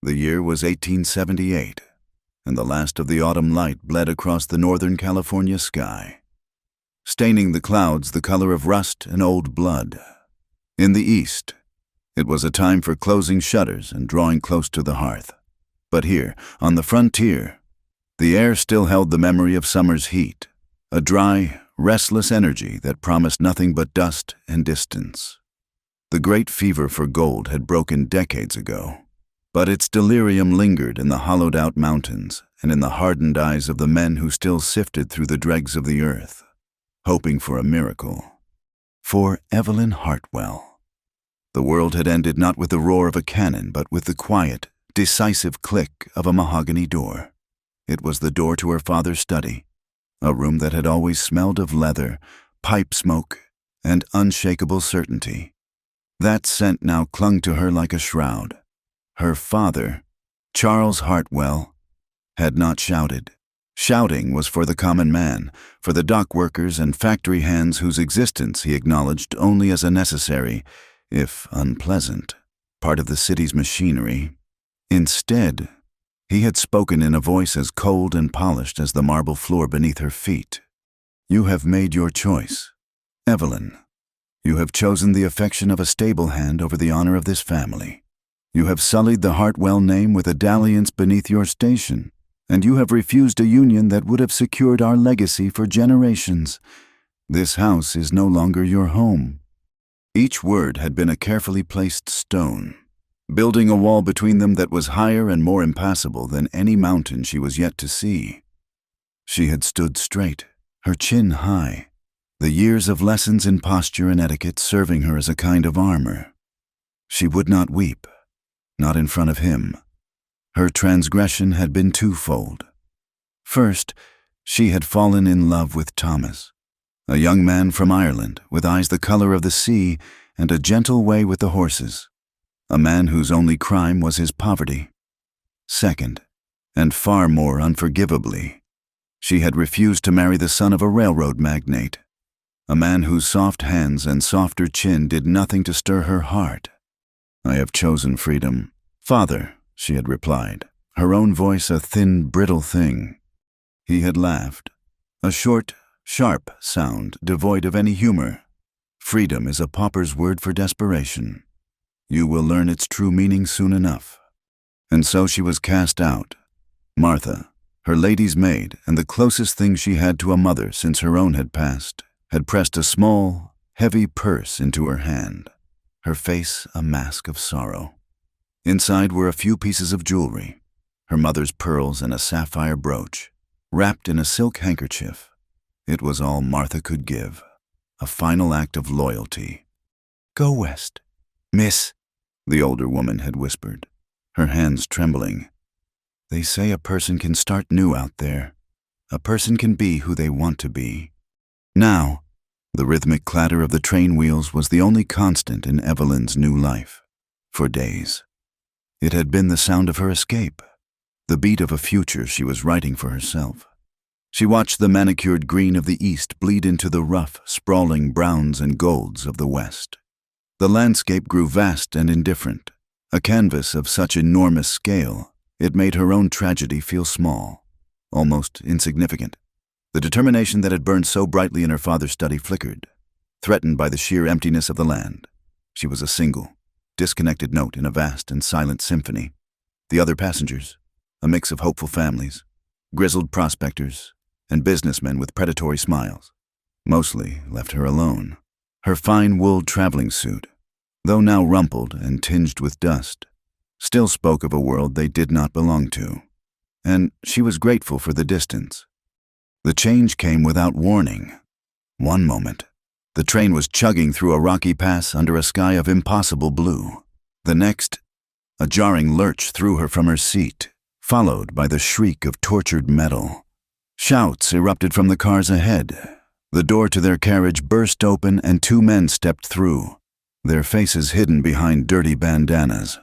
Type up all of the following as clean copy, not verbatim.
The year was 1878, and the last of the autumn light bled across the northern California sky, staining the clouds the color of rust and old blood. In the east, it was a time for closing shutters and drawing close to the hearth. But here, on the frontier, the air still held the memory of summer's heat, a dry, restless energy that promised nothing but dust and distance. The great fever for gold had broken decades ago, but its delirium lingered in the hollowed-out mountains and in the hardened eyes of the men who still sifted through the dregs of the earth, hoping for a miracle. For Evelyn Hartwell, the world had ended not with the roar of a cannon, but with the quiet, decisive click of a mahogany door. It was the door to her father's study, a room that had always smelled of leather, pipe smoke, and unshakable certainty. That scent now clung to her like a shroud. Her father, Charles Hartwell, had not shouted. Shouting was for the common man, for the dock workers and factory hands whose existence he acknowledged only as a necessary, if unpleasant, part of the city's machinery. Instead, he had spoken in a voice as cold and polished as the marble floor beneath her feet. "You have made your choice, Evelyn. You have chosen the affection of a stable hand over the honor of this family. You have sullied the Hartwell name with a dalliance beneath your station, and you have refused a union that would have secured our legacy for generations. This house is no longer your home." Each word had been a carefully placed stone, building a wall between them that was higher and more impassable than any mountain she was yet to see. She had stood straight, her chin high, the years of lessons in posture and etiquette serving her as a kind of armor. She would not weep, not in front of him. Her transgression had been twofold. First, she had fallen in love with Thomas, a young man from Ireland with eyes the color of the sea and a gentle way with the horses, a man whose only crime was his poverty. Second, and far more unforgivably, she had refused to marry the son of a railroad magnate, a man whose soft hands and softer chin did nothing to stir her heart. "I have chosen freedom, Father," she had replied, her own voice a thin, brittle thing. He had laughed, a short, sharp sound devoid of any humor. "Freedom is a pauper's word for desperation. You will learn its true meaning soon enough." And so she was cast out. Martha, her lady's maid and the closest thing she had to a mother since her own had passed, had pressed a small, heavy purse into her hand, her face a mask of sorrow. Inside were a few pieces of jewelry, her mother's pearls and a sapphire brooch, wrapped in a silk handkerchief. It was all Martha could give, a final act of loyalty. "Go west, miss," the older woman had whispered, her hands trembling. "They say a person can start new out there. A person can be who they want to be." Now, the rhythmic clatter of the train wheels was the only constant in Evelyn's new life. For days, it had been the sound of her escape, the beat of a future she was writing for herself. She watched the manicured green of the east bleed into the rough, sprawling browns and golds of the west. The landscape grew vast and indifferent, a canvas of such enormous scale, it made her own tragedy feel small, almost insignificant. The determination that had burned so brightly in her father's study flickered, threatened by the sheer emptiness of the land. She was a single, disconnected note in a vast and silent symphony. The other passengers, a mix of hopeful families, grizzled prospectors, and businessmen with predatory smiles, mostly left her alone. Her fine wool traveling suit, though now rumpled and tinged with dust, still spoke of a world they did not belong to, and she was grateful for the distance. The change came without warning. One moment, the train was chugging through a rocky pass under a sky of impossible blue. The next, a jarring lurch threw her from her seat, followed by the shriek of tortured metal. Shouts erupted from the cars ahead. The door to their carriage burst open and two men stepped through, their faces hidden behind dirty bandanas,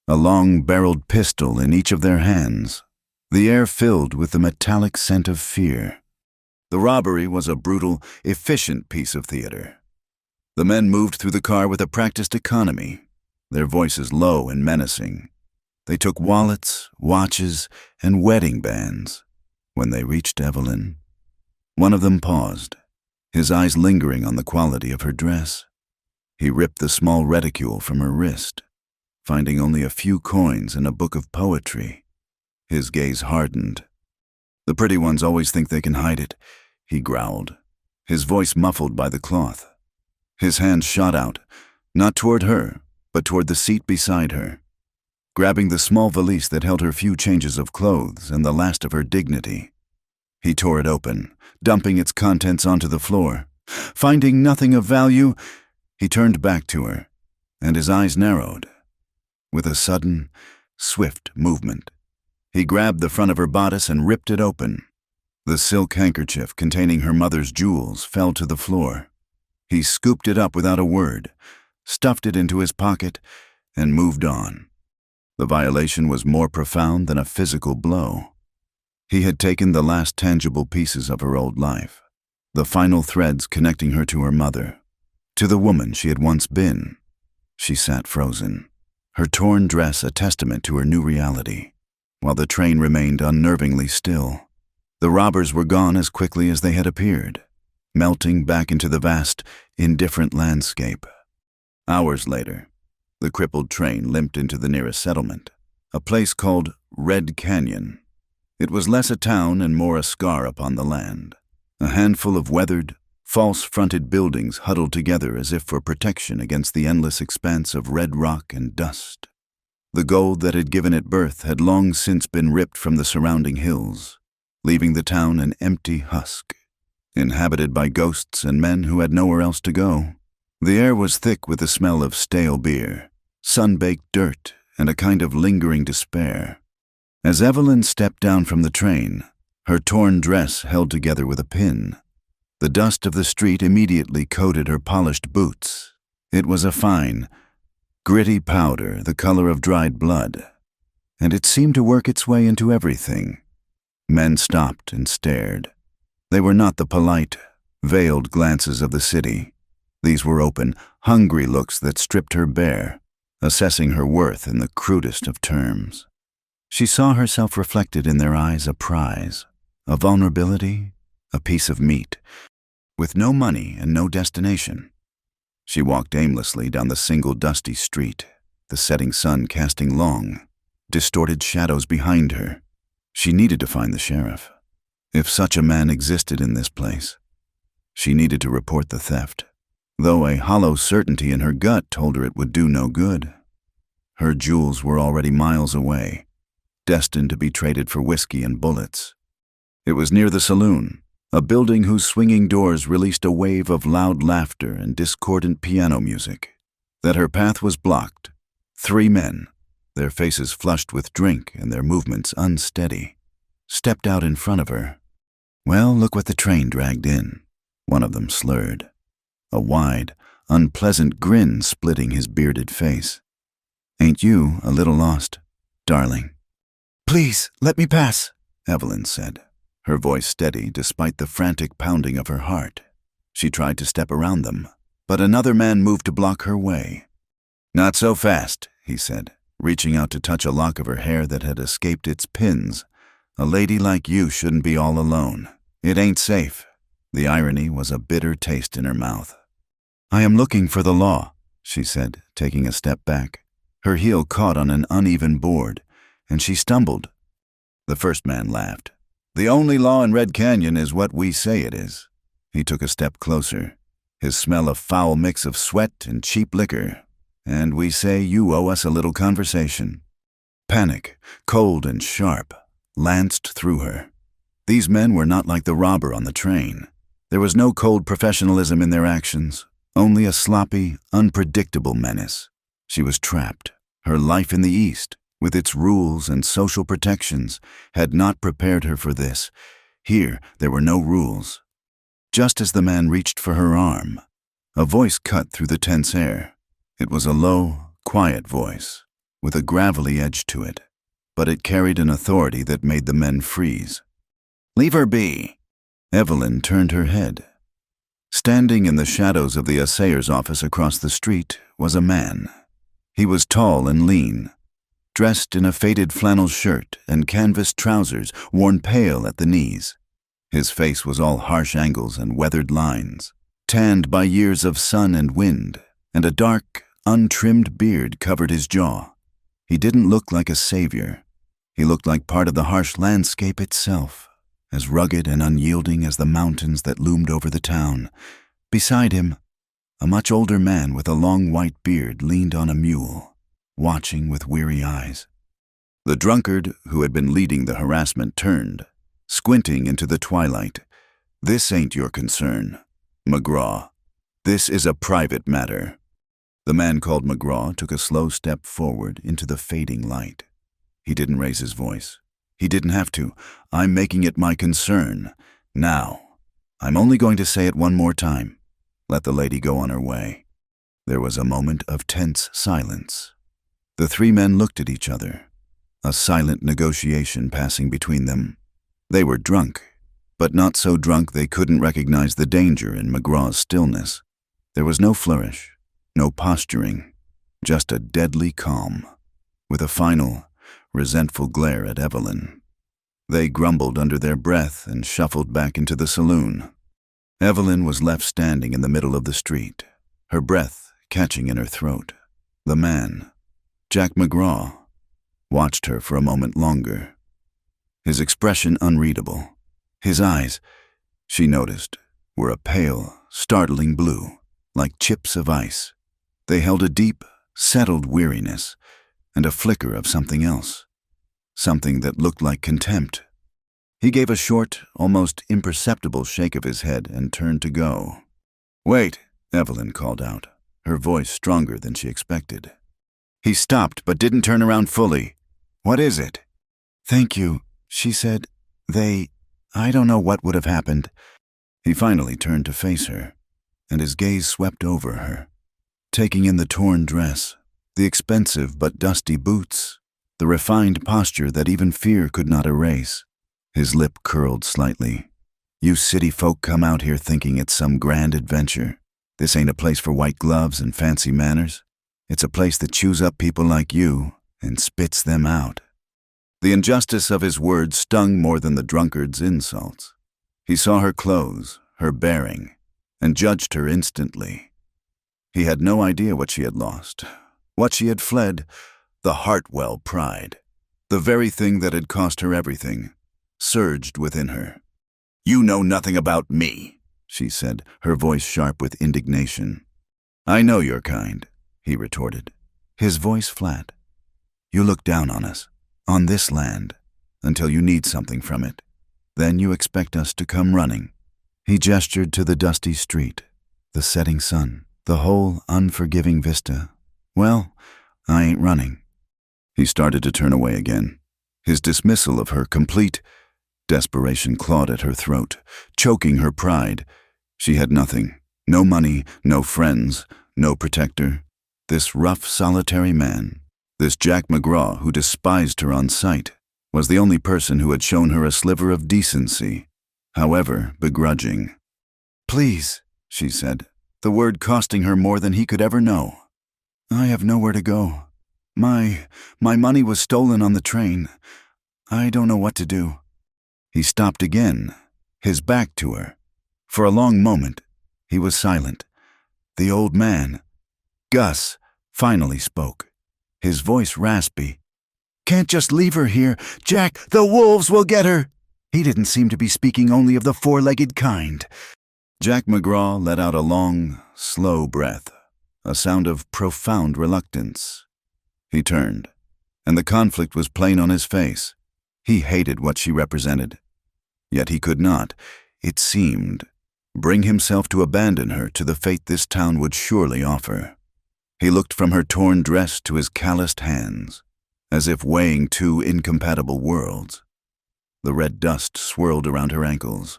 a long-barreled pistol in each of their hands, the air filled with the metallic scent of fear. The robbery was a brutal, efficient piece of theater. The men moved through the car with a practiced economy, their voices low and menacing. They took wallets, watches, and wedding bands. When they reached Evelyn, one of them paused, his eyes lingering on the quality of her dress. He ripped the small reticule from her wrist, finding only a few coins and a book of poetry. His gaze hardened. "The pretty ones always think they can hide it," he growled, his voice muffled by the cloth. His hand shot out, not toward her, but toward the seat beside her, grabbing the small valise that held her few changes of clothes and the last of her dignity. He tore it open, dumping its contents onto the floor. Finding nothing of value, he turned back to her, and his eyes narrowed. With a sudden, swift movement, he grabbed the front of her bodice and ripped it open. The silk handkerchief containing her mother's jewels fell to the floor. He scooped it up without a word, stuffed it into his pocket, and moved on. The violation was more profound than a physical blow. He had taken the last tangible pieces of her old life, the final threads connecting her to her mother, to the woman she had once been. She sat frozen, her torn dress a testament to her new reality, while the train remained unnervingly still. The robbers were gone as quickly as they had appeared, melting back into the vast, indifferent landscape. Hours later, the crippled train limped into the nearest settlement, a place called Red Canyon. It was less a town and more a scar upon the land, a handful of weathered, false-fronted buildings huddled together as if for protection against the endless expanse of red rock and dust. The gold that had given it birth had long since been ripped from the surrounding hills, leaving the town an empty husk, inhabited by ghosts and men who had nowhere else to go. The air was thick with the smell of stale beer, sun-baked dirt, and a kind of lingering despair. As Evelyn stepped down from the train, her torn dress held together with a pin, the dust of the street immediately coated her polished boots. It was a fine, gritty powder the color of dried blood, and it seemed to work its way into everything. Men stopped and stared. They were not the polite, veiled glances of the city. These were open, hungry looks that stripped her bare, assessing her worth in the crudest of terms. She saw herself reflected in their eyes a prize, a vulnerability, a piece of meat, with no money and no destination. She walked aimlessly down the single dusty street, the setting sun casting long, distorted shadows behind her. She needed to find the sheriff, if such a man existed in this place. She needed to report the theft, though a hollow certainty in her gut told her it would do no good. Her jewels were already miles away, destined to be traded for whiskey and bullets. It was near the saloon, a building whose swinging doors released a wave of loud laughter and discordant piano music. That her path was blocked. 3 men, their faces flushed with drink and their movements unsteady, stepped out in front of her. "Well, look what the train dragged in," one of them slurred, a wide, unpleasant grin splitting his bearded face. "Ain't you a little lost, darling?" "Please, let me pass," Evelyn said, her voice steady despite the frantic pounding of her heart. She tried to step around them, but another man moved to block her way. "Not so fast," he said, reaching out to touch a lock of her hair that had escaped its pins. "A lady like you shouldn't be all alone. It ain't safe." The irony was a bitter taste in her mouth. "I am looking for the law," she said, taking a step back. Her heel caught on an uneven board, and she stumbled. The first man laughed. "The only law in Red Canyon is what we say it is." He took a step closer, his smell a foul mix of sweat and cheap liquor. "And we say you owe us a little conversation." Panic, cold and sharp, lanced through her. These men were not like the robber on the train. There was no cold professionalism in their actions, only a sloppy, unpredictable menace. She was trapped. Her life in the East, with its rules and social protections, had not prepared her for this. Here, there were no rules. Just as the man reached for her arm, a voice cut through the tense air. It was a low, quiet voice, with a gravelly edge to it, but it carried an authority that made the men freeze. "Leave her be." Evelyn turned her head. Standing in the shadows of the assayer's office across the street was a man. He was tall and lean, dressed in a faded flannel shirt and canvas trousers worn pale at the knees. His face was all harsh angles and weathered lines, tanned by years of sun and wind, and a dark, untrimmed beard covered his jaw. He didn't look like a savior. He looked like part of the harsh landscape itself, as rugged and unyielding as the mountains that loomed over the town. Beside him, a much older man with a long white beard leaned on a mule, watching with weary eyes. The drunkard who had been leading the harassment turned, squinting into the twilight. "This ain't your concern, McGraw. This is a private matter." The man called McGraw took a slow step forward into the fading light. He didn't raise his voice. He didn't have to. "I'm making it my concern. Now. I'm only going to say it one more time. Let the lady go on her way." There was a moment of tense silence. The three men looked at each other, a silent negotiation passing between them. They were drunk, but not so drunk they couldn't recognize the danger in McGraw's stillness. There was no flourish, no posturing, just a deadly calm, with a final, resentful glare at Evelyn. They grumbled under their breath and shuffled back into the saloon. Evelyn was left standing in the middle of the street, her breath catching in her throat. The man, Jack McGraw, watched her for a moment longer, his expression unreadable. His eyes, she noticed, were a pale, startling blue, like chips of ice. They held a deep, settled weariness and a flicker of something else, something that looked like contempt. He gave a short, almost imperceptible shake of his head and turned to go. "Wait," Evelyn called out, her voice stronger than she expected. He stopped but didn't turn around fully. "What is it?" "Thank you," she said. I don't know what would have happened." He finally turned to face her, and his gaze swept over her, taking in the torn dress, the expensive but dusty boots, the refined posture that even fear could not erase. His lip curled slightly. "You city folk come out here thinking it's some grand adventure. This ain't a place for white gloves and fancy manners. It's a place that chews up people like you and spits them out." The injustice of his words stung more than the drunkard's insults. He saw her clothes, her bearing, and judged her instantly. He had no idea what she had lost, what she had fled, the Hartwell pride, the very thing that had cost her everything, surged within her. "You know nothing about me," she said, her voice sharp with indignation. "I know your kind," he retorted, his voice flat. "You look down on us, on this land, until you need something from it. Then you expect us to come running." He gestured to the dusty street, the setting sun, the whole unforgiving vista. "Well, I ain't running." He started to turn away again, his dismissal of her complete. Desperation clawed at her throat, choking her pride. She had nothing, no money, no friends, no protector. This rough, solitary man, this Jack McGraw who despised her on sight, was the only person who had shown her a sliver of decency, however begrudging. "Please," she said, the word costing her more than he could ever know. "I have nowhere to go. My money was stolen on the train. I don't know what to do." He stopped again, his back to her. For a long moment, he was silent. The old man, Gus, finally spoke, his voice raspy. "Can't just leave her here. Jack, the wolves will get her." He didn't seem to be speaking only of the four-legged kind. Jack McGraw let out a long, slow breath, a sound of profound reluctance. He turned, and the conflict was plain on his face. He hated what she represented. Yet he could not, it seemed, bring himself to abandon her to the fate this town would surely offer. He looked from her torn dress to his calloused hands, as if weighing two incompatible worlds. The red dust swirled around her ankles,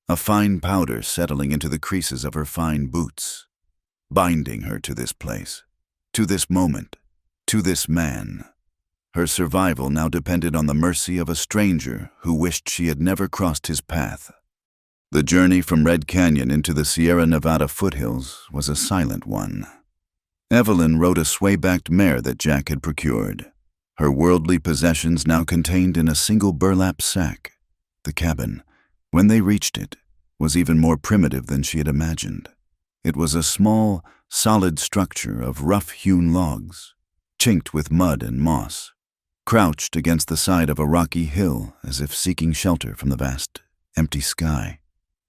a fine powder settling into the creases of her fine boots, binding her to this place, to this moment, to this man. Her survival now depended on the mercy of a stranger who wished she had never crossed his path. The journey from Red Canyon into the Sierra Nevada foothills was a silent one. Evelyn rode a sway-backed mare that Jack had procured. her worldly possessions now contained in a single burlap sack. The cabin, when they reached it, was even more primitive than she had imagined. It was a small, solid structure of rough-hewn logs, chinked with mud and moss, crouched against the side of a rocky hill as if seeking shelter from the vast, empty sky.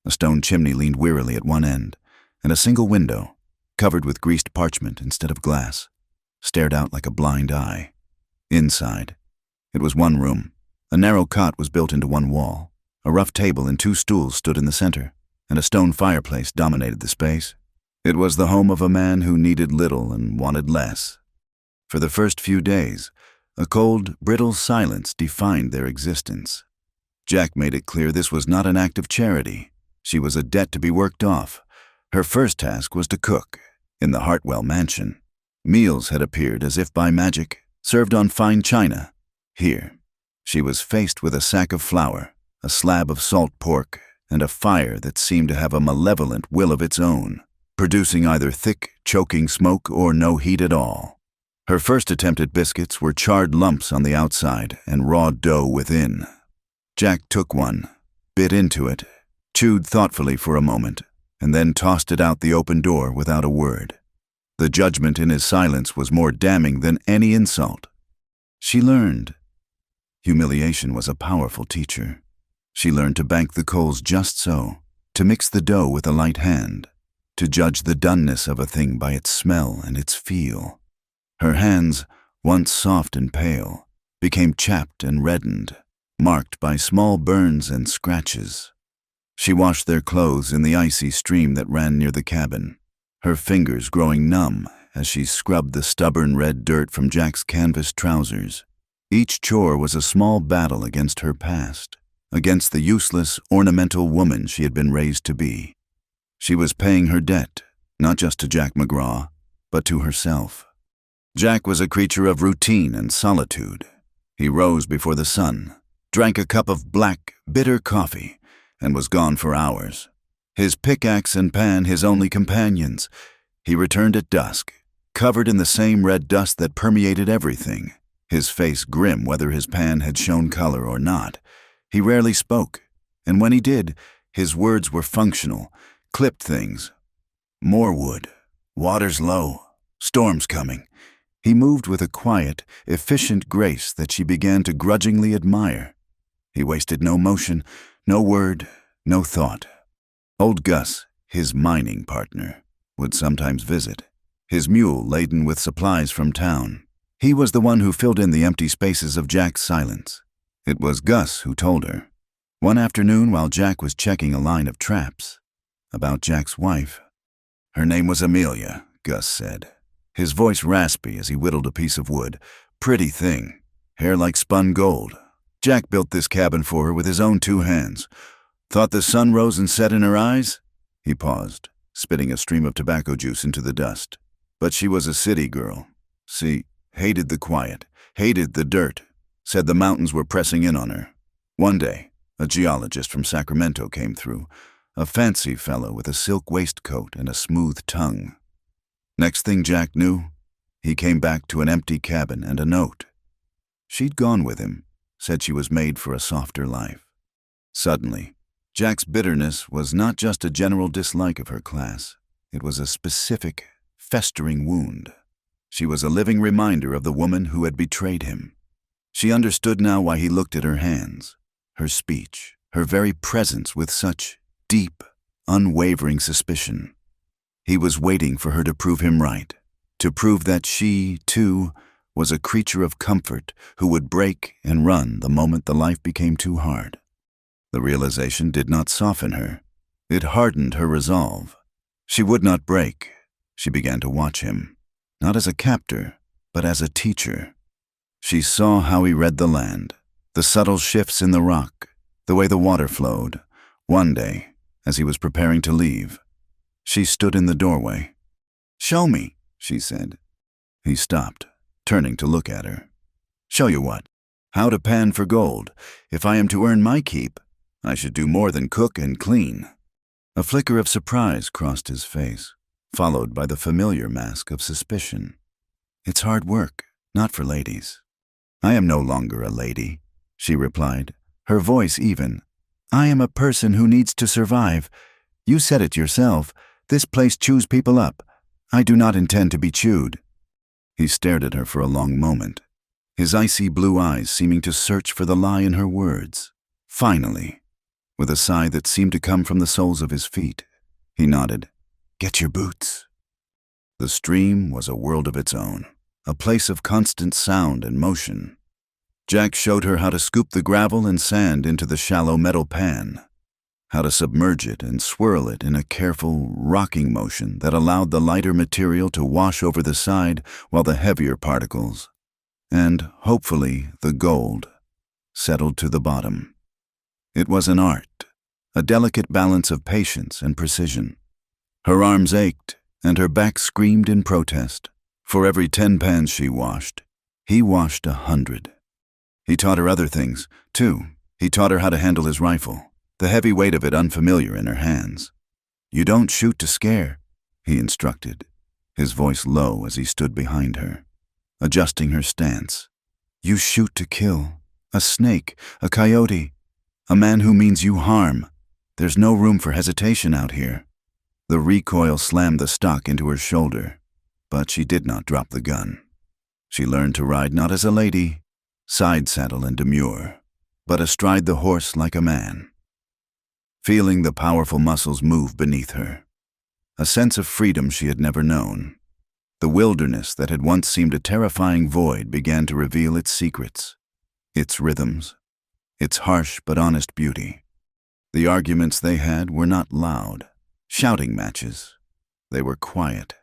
A stone chimney leaned wearily at one end, and a single window, covered with greased parchment instead of glass, stared out like a blind eye. Inside, it was one room. A narrow cot was built into one wall. A rough table and 2 stools stood in the center, and a stone fireplace dominated the space. It was the home of a man who needed little and wanted less. For the first few days, a cold, brittle silence defined their existence. Jack made it clear this was not an act of charity. She was a debt to be worked off. Her first task was to cook, in the Hartwell mansion. Meals had appeared as if by magic, served on fine china. Here, she was faced with a sack of flour, a slab of salt pork, and a fire that seemed to have a malevolent will of its own, producing either thick, choking smoke or no heat at all. Her first attempt at biscuits were charred lumps on the outside and raw dough within. Jack took one, bit into it, chewed thoughtfully for a moment, and then tossed it out the open door without a word. The judgment in his silence was more damning than any insult. She learned. Humiliation was a powerful teacher. She learned to bank the coals just so, to mix the dough with a light hand, to judge the doneness of a thing by its smell and its feel. Her hands, once soft and pale, became chapped and reddened, marked by small burns and scratches. She washed their clothes in the icy stream that ran near the cabin, her fingers growing numb as she scrubbed the stubborn red dirt from Jack's canvas trousers. Each chore was a small battle against her past, against the useless, ornamental woman she had been raised to be. She was paying her debt, not just to Jack McGraw, but to herself. Jack was a creature of routine and solitude. He rose before the sun, drank a cup of black, bitter coffee, and was gone for hours. His pickaxe and pan his only companions. He returned at dusk, covered in the same red dust that permeated everything, his face grim whether his pan had shown color or not. He rarely spoke, and when he did, his words were functional, clipped things. More wood, water's low, storm's coming. He moved with a quiet, efficient grace that she began to grudgingly admire. He wasted no motion, no word, no thought. Old Gus, his mining partner, would sometimes visit, his mule laden with supplies from town. He was the one who filled in the empty spaces of Jack's silence. It was Gus who told her, one afternoon while Jack was checking a line of traps, about Jack's wife. Her name was Amelia, Gus said, his voice raspy as he whittled a piece of wood. Pretty thing, hair like spun gold. Jack built this cabin for her with his own 2 hands. Thought the sun rose and set in her eyes? He paused, spitting a stream of tobacco juice into the dust. But she was a city girl. See, hated the quiet, hated the dirt, said the mountains were pressing in on her. One day, a geologist from Sacramento came through, a fancy fellow with a silk waistcoat and a smooth tongue. Next thing Jack knew, he came back to an empty cabin and a note. She'd gone with him, said she was made for a softer life. Suddenly, Jack's bitterness was not just a general dislike of her class. It was a specific, festering wound. She was a living reminder of the woman who had betrayed him. She understood now why he looked at her hands, her speech, her very presence with such deep, unwavering suspicion. He was waiting for her to prove him right, to prove that she, too, was a creature of comfort who would break and run the moment the life became too hard. The realization did not soften her. It hardened her resolve. She would not break. She began to watch him, not as a captor, but as a teacher. She saw how he read the land, the subtle shifts in the rock, the way the water flowed. One day, as he was preparing to leave, she stood in the doorway. "Show me," she said. He stopped, turning to look at her. "Show you what? How to pan for gold. If I am to earn my keep, I should do more than cook and clean." A flicker of surprise crossed his face, followed by the familiar mask of suspicion. "It's hard work, not for ladies." "I am no longer a lady," she replied, her voice even. "I am a person who needs to survive. You said it yourself. This place chews people up. I do not intend to be chewed." He stared at her for a long moment, his icy blue eyes seeming to search for the lie in her words. Finally, with a sigh that seemed to come from the soles of his feet, he nodded. "Get your boots." The stream was a world of its own, a place of constant sound and motion. Jack showed her how to scoop the gravel and sand into the shallow metal pan, how to submerge it and swirl it in a careful, rocking motion that allowed the lighter material to wash over the side while the heavier particles, and, hopefully, the gold, settled to the bottom. It was an art, a delicate balance of patience and precision. Her arms ached, and her back screamed in protest. For every 10 pans she washed, he washed 100. He taught her other things, too. He taught her how to handle his rifle, the heavy weight of it unfamiliar in her hands. "You don't shoot to scare," he instructed, his voice low as he stood behind her, adjusting her stance. "You shoot to kill. A snake, a coyote, a man who means you harm. There's no room for hesitation out here." The recoil slammed the stock into her shoulder, but she did not drop the gun. She learned to ride not as a lady, side saddle and demure, but astride the horse like a man. Feeling the powerful muscles move beneath her, a sense of freedom she had never known. The wilderness that had once seemed a terrifying void began to reveal its secrets, its rhythms, its harsh but honest beauty. The arguments they had were not loud, shouting matches. They were quiet,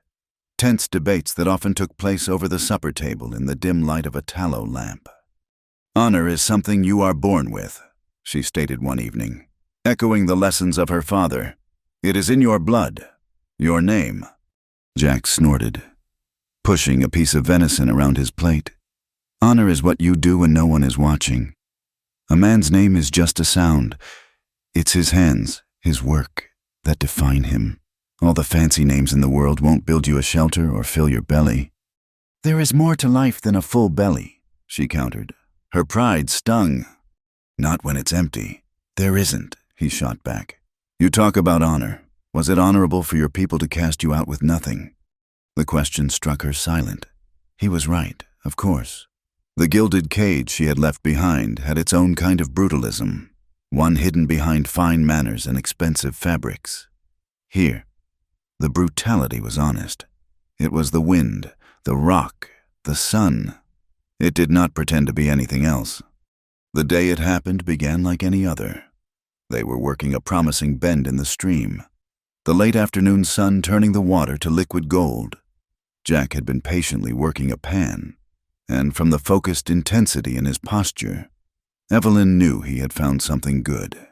tense debates that often took place over the supper table in the dim light of a tallow lamp. "Honor is something you are born with," she stated one evening, echoing the lessons of her father. "It is in your blood, your name." Jack snorted, pushing a piece of venison around his plate. "Honor is what you do when no one is watching. A man's name is just a sound. It's his hands, his work, that define him. All the fancy names in the world won't build you a shelter or fill your belly." "There is more to life than a full belly," she countered. Her pride stung. "Not when it's empty." "There isn't," he shot back. "You talk about honor. Was it honorable for your people to cast you out with nothing?" The question struck her silent. He was right, of course. The gilded cage she had left behind had its own kind of brutalism, one hidden behind fine manners and expensive fabrics. Here, the brutality was honest. It was the wind, the rock, the sun. It did not pretend to be anything else. The day it happened began like any other. They were working a promising bend in the stream, the late afternoon sun turning the water to liquid gold. Jack had been patiently working a pan, and from the focused intensity in his posture, Evelyn knew he had found something good.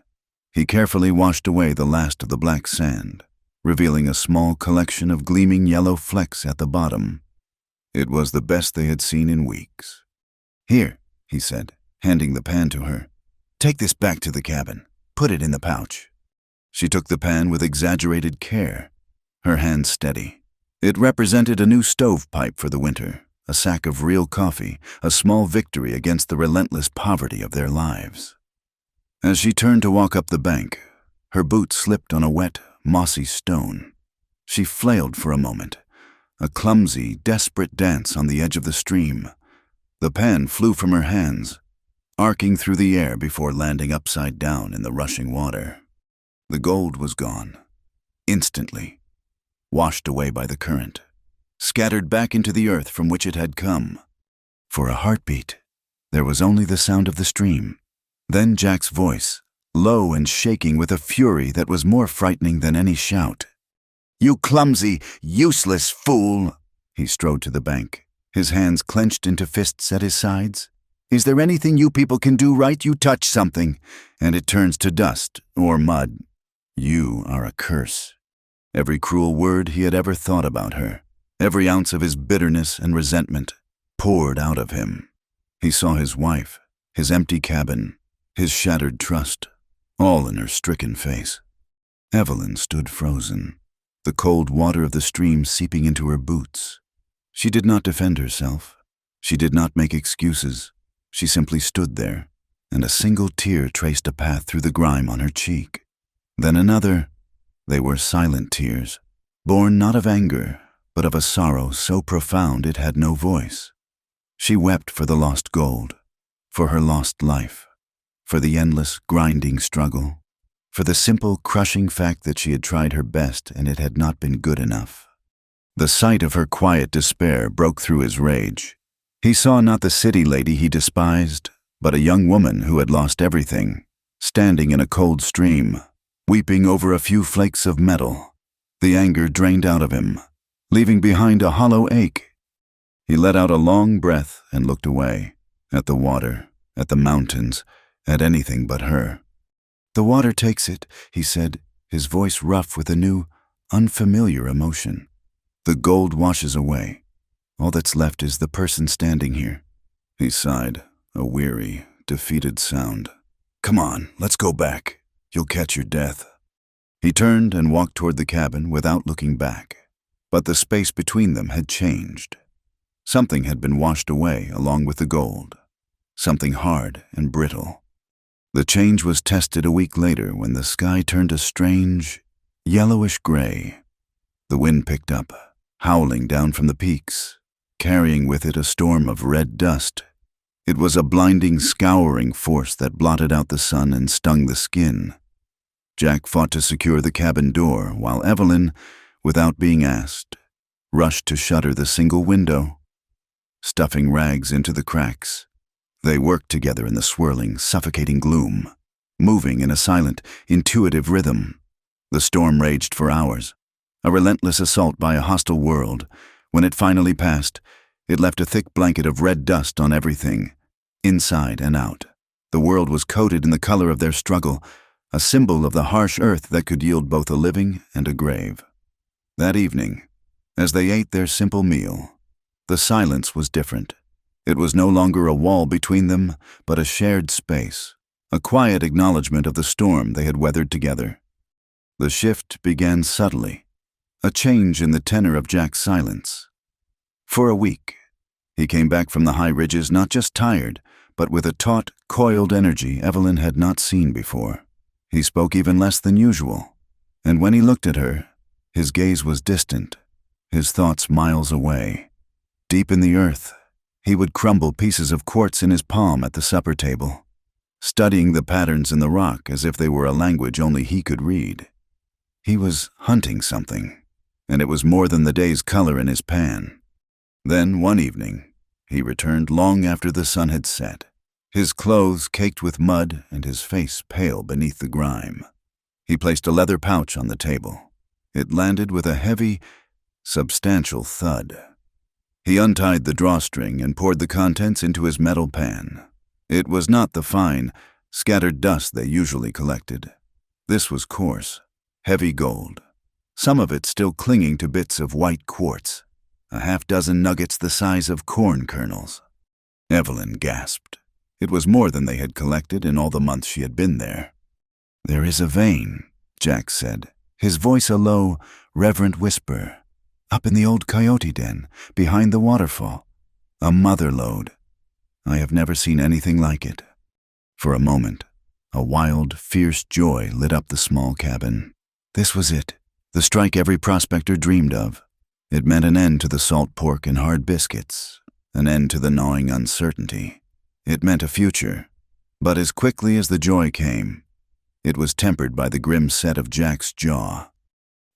He carefully washed away the last of the black sand, revealing a small collection of gleaming yellow flecks at the bottom. It was the best they had seen in weeks. "Here," he said, handing the pan to her. "Take this back to the cabin. Put it in the pouch." She took the pan with exaggerated care, her hands steady. It represented a new stovepipe for the winter, a sack of real coffee, a small victory against the relentless poverty of their lives. As she turned to walk up the bank, her boot slipped on a wet, mossy stone. She flailed for a moment, a clumsy, desperate dance on the edge of the stream. The pan flew from her hands, arcing through the air before landing upside down in the rushing water. The gold was gone, instantly, washed away by the current, scattered back into the earth from which it had come. For a heartbeat, there was only the sound of the stream. Then Jack's voice, low and shaking with a fury that was more frightening than any shout. "You clumsy, useless fool!" He strode to the bank, his hands clenched into fists at his sides. "Is there anything you people can do right? You touch something, and it turns to dust or mud. You are a curse." Every cruel word he had ever thought about her, every ounce of his bitterness and resentment, poured out of him. He saw his wife, his empty cabin, his shattered trust, all in her stricken face. Evelyn stood frozen, the cold water of the stream seeping into her boots. She did not defend herself. She did not make excuses. She simply stood there, and a single tear traced a path through the grime on her cheek. Then another. They were silent tears, born not of anger, but of a sorrow so profound it had no voice. She wept for the lost gold, for her lost life, for the endless, grinding struggle, for the simple, crushing fact that she had tried her best and it had not been good enough. The sight of her quiet despair broke through his rage. He saw not the city lady he despised, but a young woman who had lost everything, standing in a cold stream, weeping over a few flakes of metal. The anger drained out of him, leaving behind a hollow ache. He let out a long breath and looked away, at the water, at the mountains, at anything but her. "The water takes it," he said, his voice rough with a new, unfamiliar emotion. "The gold washes away. All that's left is the person standing here." He sighed, a weary, defeated sound. "Come on, let's go back. You'll catch your death." He turned and walked toward the cabin without looking back. But the space between them had changed. Something had been washed away along with the gold. Something hard and brittle. The change was tested a week later when the sky turned a strange, yellowish gray. The wind picked up, howling down from the peaks, carrying with it a storm of red dust. It was a blinding, scouring force that blotted out the sun and stung the skin. Jack fought to secure the cabin door while Evelyn, without being asked, rushed to shutter the single window, stuffing rags into the cracks. They worked together in the swirling, suffocating gloom, moving in a silent, intuitive rhythm. The storm raged for hours, a relentless assault by a hostile world. When it finally passed, it left a thick blanket of red dust on everything, inside and out. The world was coated in the color of their struggle, a symbol of the harsh earth that could yield both a living and a grave. That evening, as they ate their simple meal, the silence was different. It was no longer a wall between them, but a shared space, a quiet acknowledgement of the storm they had weathered together. The shift began subtly, a change in the tenor of Jack's silence. For a week, he came back from the high ridges not just tired, but with a taut, coiled energy Evelyn had not seen before. He spoke even less than usual, and when he looked at her, his gaze was distant, his thoughts miles away. Deep in the earth, he would crumble pieces of quartz in his palm at the supper table, studying the patterns in the rock as if they were a language only he could read. He was hunting something, and it was more than the day's color in his pan. Then, one evening, he returned long after the sun had set, his clothes caked with mud and his face pale beneath the grime. He placed a leather pouch on the table. It landed with a heavy, substantial thud. He untied the drawstring and poured the contents into his metal pan. It was not the fine, scattered dust they usually collected. This was coarse, heavy gold, some of it still clinging to bits of white quartz, a half-dozen nuggets the size of corn kernels. Evelyn gasped. It was more than they had collected in all the months she had been there. "There is a vein," Jack said, his voice a low, reverent whisper. "Up in the old coyote den, behind the waterfall. A mother lode. I have never seen anything like it." For a moment, a wild, fierce joy lit up the small cabin. This was it, the strike every prospector dreamed of. It meant an end to the salt pork and hard biscuits, an end to the gnawing uncertainty. It meant a future, but as quickly as the joy came, it was tempered by the grim set of Jack's jaw.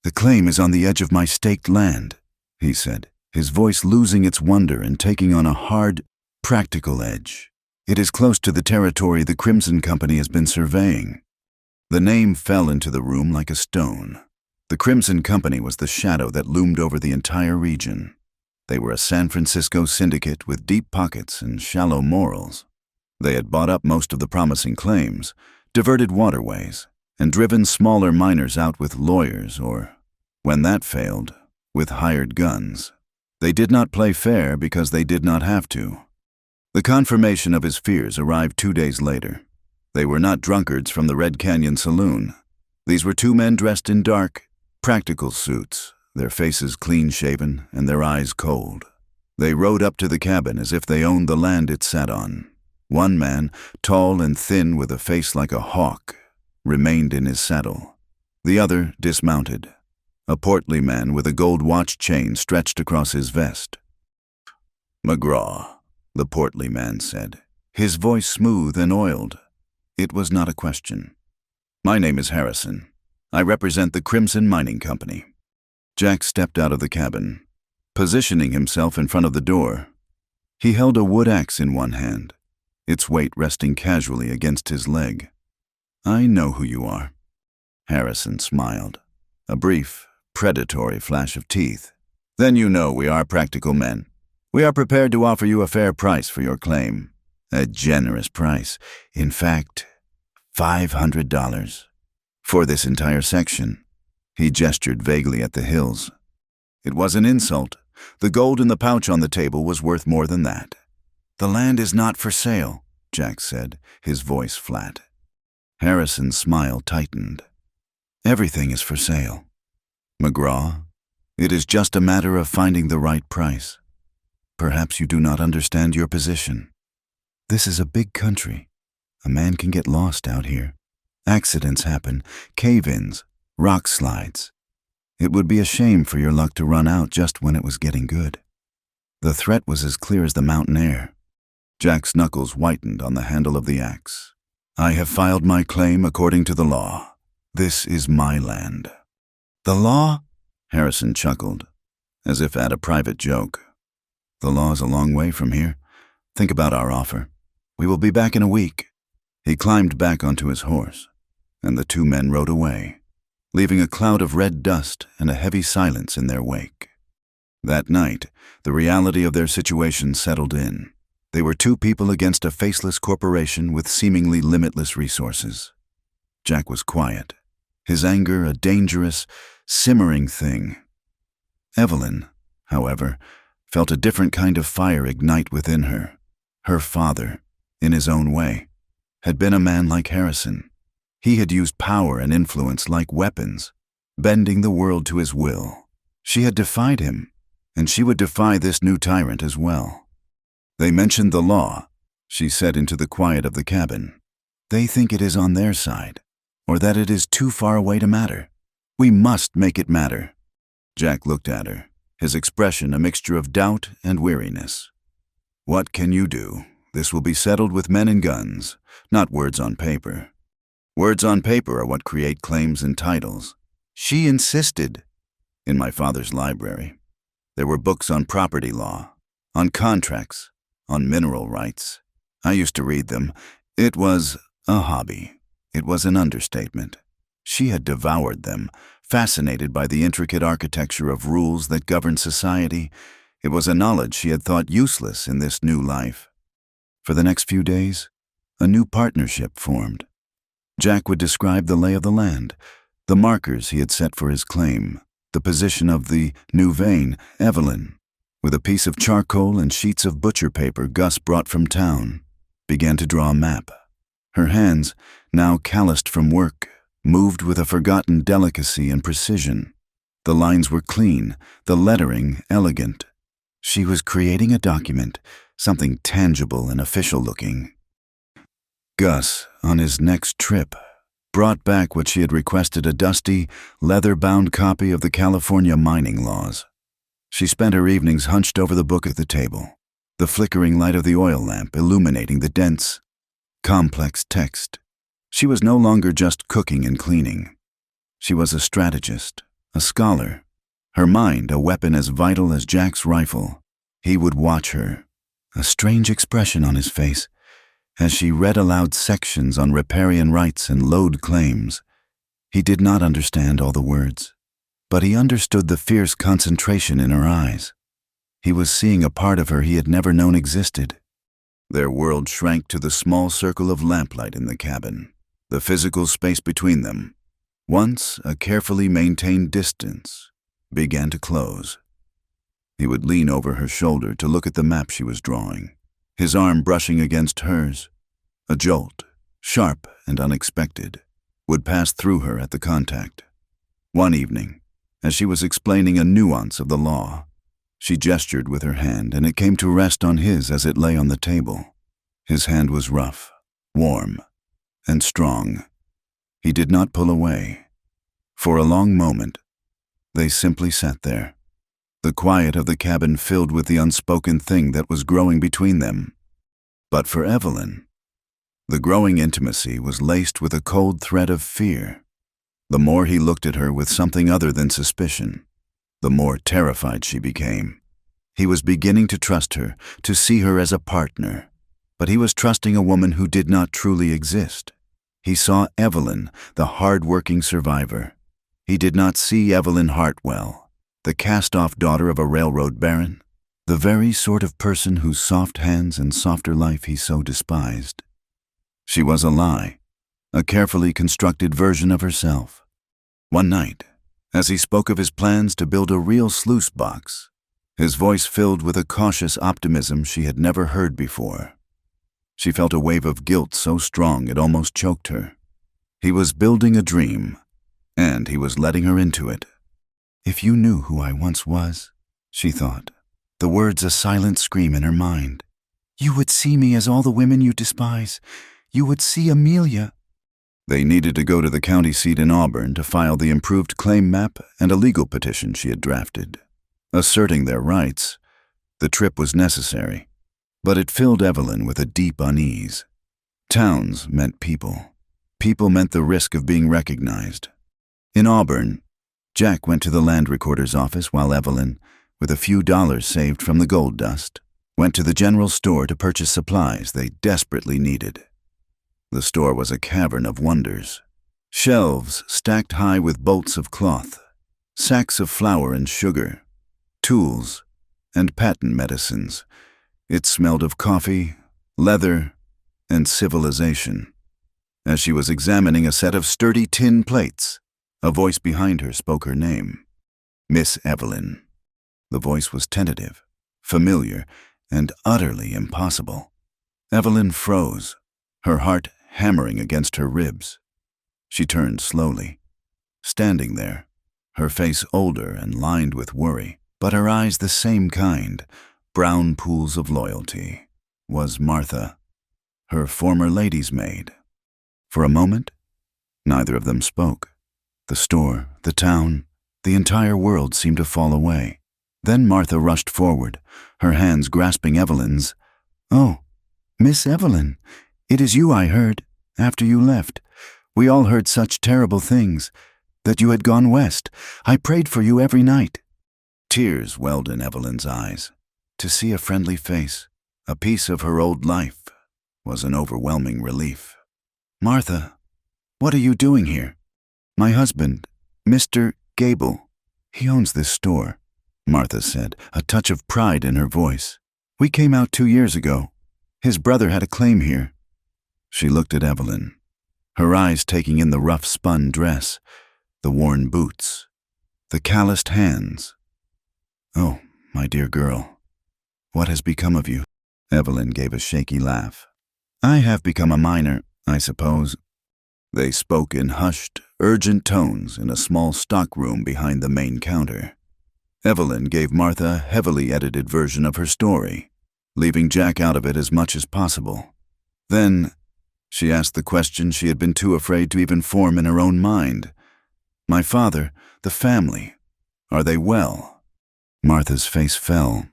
"The claim is on the edge of my staked land," he said, his voice losing its wonder and taking on a hard, practical edge. "It is close to the territory the Crimson Company has been surveying." The name fell into the room like a stone. The Crimson Company was the shadow that loomed over the entire region. They were a San Francisco syndicate with deep pockets and shallow morals. They had bought up most of the promising claims, diverted waterways, and driven smaller miners out with lawyers or, when that failed, with hired guns. They did not play fair because they did not have to. The confirmation of his fears arrived 2 days later. They were not drunkards from the Red Canyon Saloon. These were two men dressed in dark, practical suits, their faces clean-shaven and their eyes cold. They rode up to the cabin as if they owned the land it sat on. One man, tall and thin with a face like a hawk, remained in his saddle. The other dismounted, a portly man with a gold watch chain stretched across his vest. "McGraw," the portly man said, his voice smooth and oiled. It was not a question. "My name is Harrison. I represent the Crimson Mining Company." Jack stepped out of the cabin, positioning himself in front of the door. He held a wood axe in one hand, its weight resting casually against his leg. "I know who you are." Harrison smiled, a brief, predatory flash of teeth. "Then you know we are practical men. We are prepared to offer you a fair price for your claim. A generous price. In fact, $500. For this entire section." He gestured vaguely at the hills. It was an insult. The gold in the pouch on the table was worth more than that. "The land is not for sale," Jack said, his voice flat. Harrison's smile tightened. "Everything is for sale. McGraw, it is just a matter of finding the right price. Perhaps you do not understand your position. This is a big country. A man can get lost out here. Accidents happen, cave-ins, rock slides. It would be a shame for your luck to run out just when it was getting good." The threat was as clear as the mountain air. Jack's knuckles whitened on the handle of the axe. "I have filed my claim according to the law. This is my land." "The law?" Harrison chuckled, as if at a private joke. "The law's a long way from here. Think about our offer. We will be back in a week." He climbed back onto his horse, and the two men rode away, leaving a cloud of red dust and a heavy silence in their wake. That night, the reality of their situation settled in. They were two people against a faceless corporation with seemingly limitless resources. Jack was quiet, his anger a dangerous, simmering thing. Evelyn, however, felt a different kind of fire ignite within her. Her father, in his own way, had been a man like Harrison. He had used power and influence like weapons, bending the world to his will. She had defied him, and she would defy this new tyrant as well. "They mentioned the law," she said into the quiet of the cabin. "They think it is on their side, or that it is too far away to matter. We must make it matter." Jack looked at her, his expression a mixture of doubt and weariness. "What can you do? This will be settled with men and guns, not words on paper. Words on paper are what create claims and titles." She insisted. "In my father's library, there were books on property law, on contracts, on mineral rights. I used to read them. It was a hobby. It was an understatement. She had devoured them, fascinated by the intricate architecture of rules that govern society. It was a knowledge she had thought useless in this new life. For the next few days, a new partnership formed. Jack would describe the lay of the land, the markers he had set for his claim, the position of the new vein. Evelyn, with a piece of charcoal and sheets of butcher paper Gus brought from town, began to draw a map. Her hands, now calloused from work, moved with a forgotten delicacy and precision. The lines were clean, the lettering elegant. She was creating a document, something tangible and official-looking. Gus, on his next trip, brought back what she had requested, a dusty, leather-bound copy of the California mining laws. She spent her evenings hunched over the book at the table, the flickering light of the oil lamp illuminating the dense, complex text. She was no longer just cooking and cleaning. She was a strategist, a scholar, her mind a weapon as vital as Jack's rifle. He would watch her, a strange expression on his face, as she read aloud sections on riparian rights and load claims. He did not understand all the words, but he understood the fierce concentration in her eyes. He was seeing a part of her he had never known existed. Their world shrank to the small circle of lamplight in the cabin, the physical space between them. Once a carefully maintained distance began to close. He would lean over her shoulder to look at the map she was drawing, his arm brushing against hers. A jolt, sharp and unexpected, would pass through her at the contact. One evening, as she was explaining a nuance of the law, she gestured with her hand and it came to rest on his as it lay on the table. His hand was rough, warm, and strong. He did not pull away. For a long moment, they simply sat there, the quiet of the cabin filled with the unspoken thing that was growing between them. But for Evelyn, the growing intimacy was laced with a cold thread of fear. The more he looked at her with something other than suspicion, the more terrified she became. He was beginning to trust her, to see her as a partner, but he was trusting a woman who did not truly exist. He saw Evelyn, the hard-working survivor. He did not see Evelyn Hartwell, the cast-off daughter of a railroad baron, the very sort of person whose soft hands and softer life he so despised. She was a lie, a carefully constructed version of herself. One night, as he spoke of his plans to build a real sluice box, his voice filled with a cautious optimism she had never heard before. She felt a wave of guilt so strong it almost choked her. He was building a dream, and he was letting her into it. "If you knew who I once was," she thought, the words a silent scream in her mind, "you would see me as all the women you despise. You would see Amelia." They needed to go to the county seat in Auburn to file the improved claim map and a legal petition she had drafted. Asserting their rights, the trip was necessary, but it filled Evelyn with a deep unease. Towns meant people. People meant the risk of being recognized. In Auburn, Jack went to the land recorder's office while Evelyn, with a few dollars saved from the gold dust, went to the general store to purchase supplies they desperately needed. The store was a cavern of wonders. Shelves stacked high with bolts of cloth, sacks of flour and sugar, tools, and patent medicines. It smelled of coffee, leather, and civilization. As she was examining a set of sturdy tin plates, a voice behind her spoke her name. Miss Evelyn. The voice was tentative, familiar, and utterly impossible. Evelyn froze, her heart hammering against her ribs. She turned slowly. Standing there, her face older and lined with worry, but her eyes the same kind, brown pools of loyalty, was Martha, her former lady's maid. For a moment, neither of them spoke. The store, the town, the entire world seemed to fall away. Then Martha rushed forward, her hands grasping Evelyn's. "Oh, Miss Evelyn, it is you I heard, after you left. We all heard such terrible things, that you had gone west. I prayed for you every night." Tears welled in Evelyn's eyes. To see a friendly face, a piece of her old life, was an overwhelming relief. "Martha, what are you doing here?" "My husband, Mr. Gable, he owns this store," Martha said, a touch of pride in her voice. "We came out 2 years ago. His brother had a claim here." She looked at Evelyn, her eyes taking in the rough spun dress, the worn boots, the calloused hands. "Oh, my dear girl, what has become of you?" Evelyn gave a shaky laugh. "I have become a miner, I suppose." They spoke in hushed, urgent tones in a small stockroom behind the main counter. Evelyn gave Martha a heavily edited version of her story, leaving Jack out of it as much as possible. Then she asked the question she had been too afraid to even form in her own mind. "My father, the family, are they well?" Martha's face fell.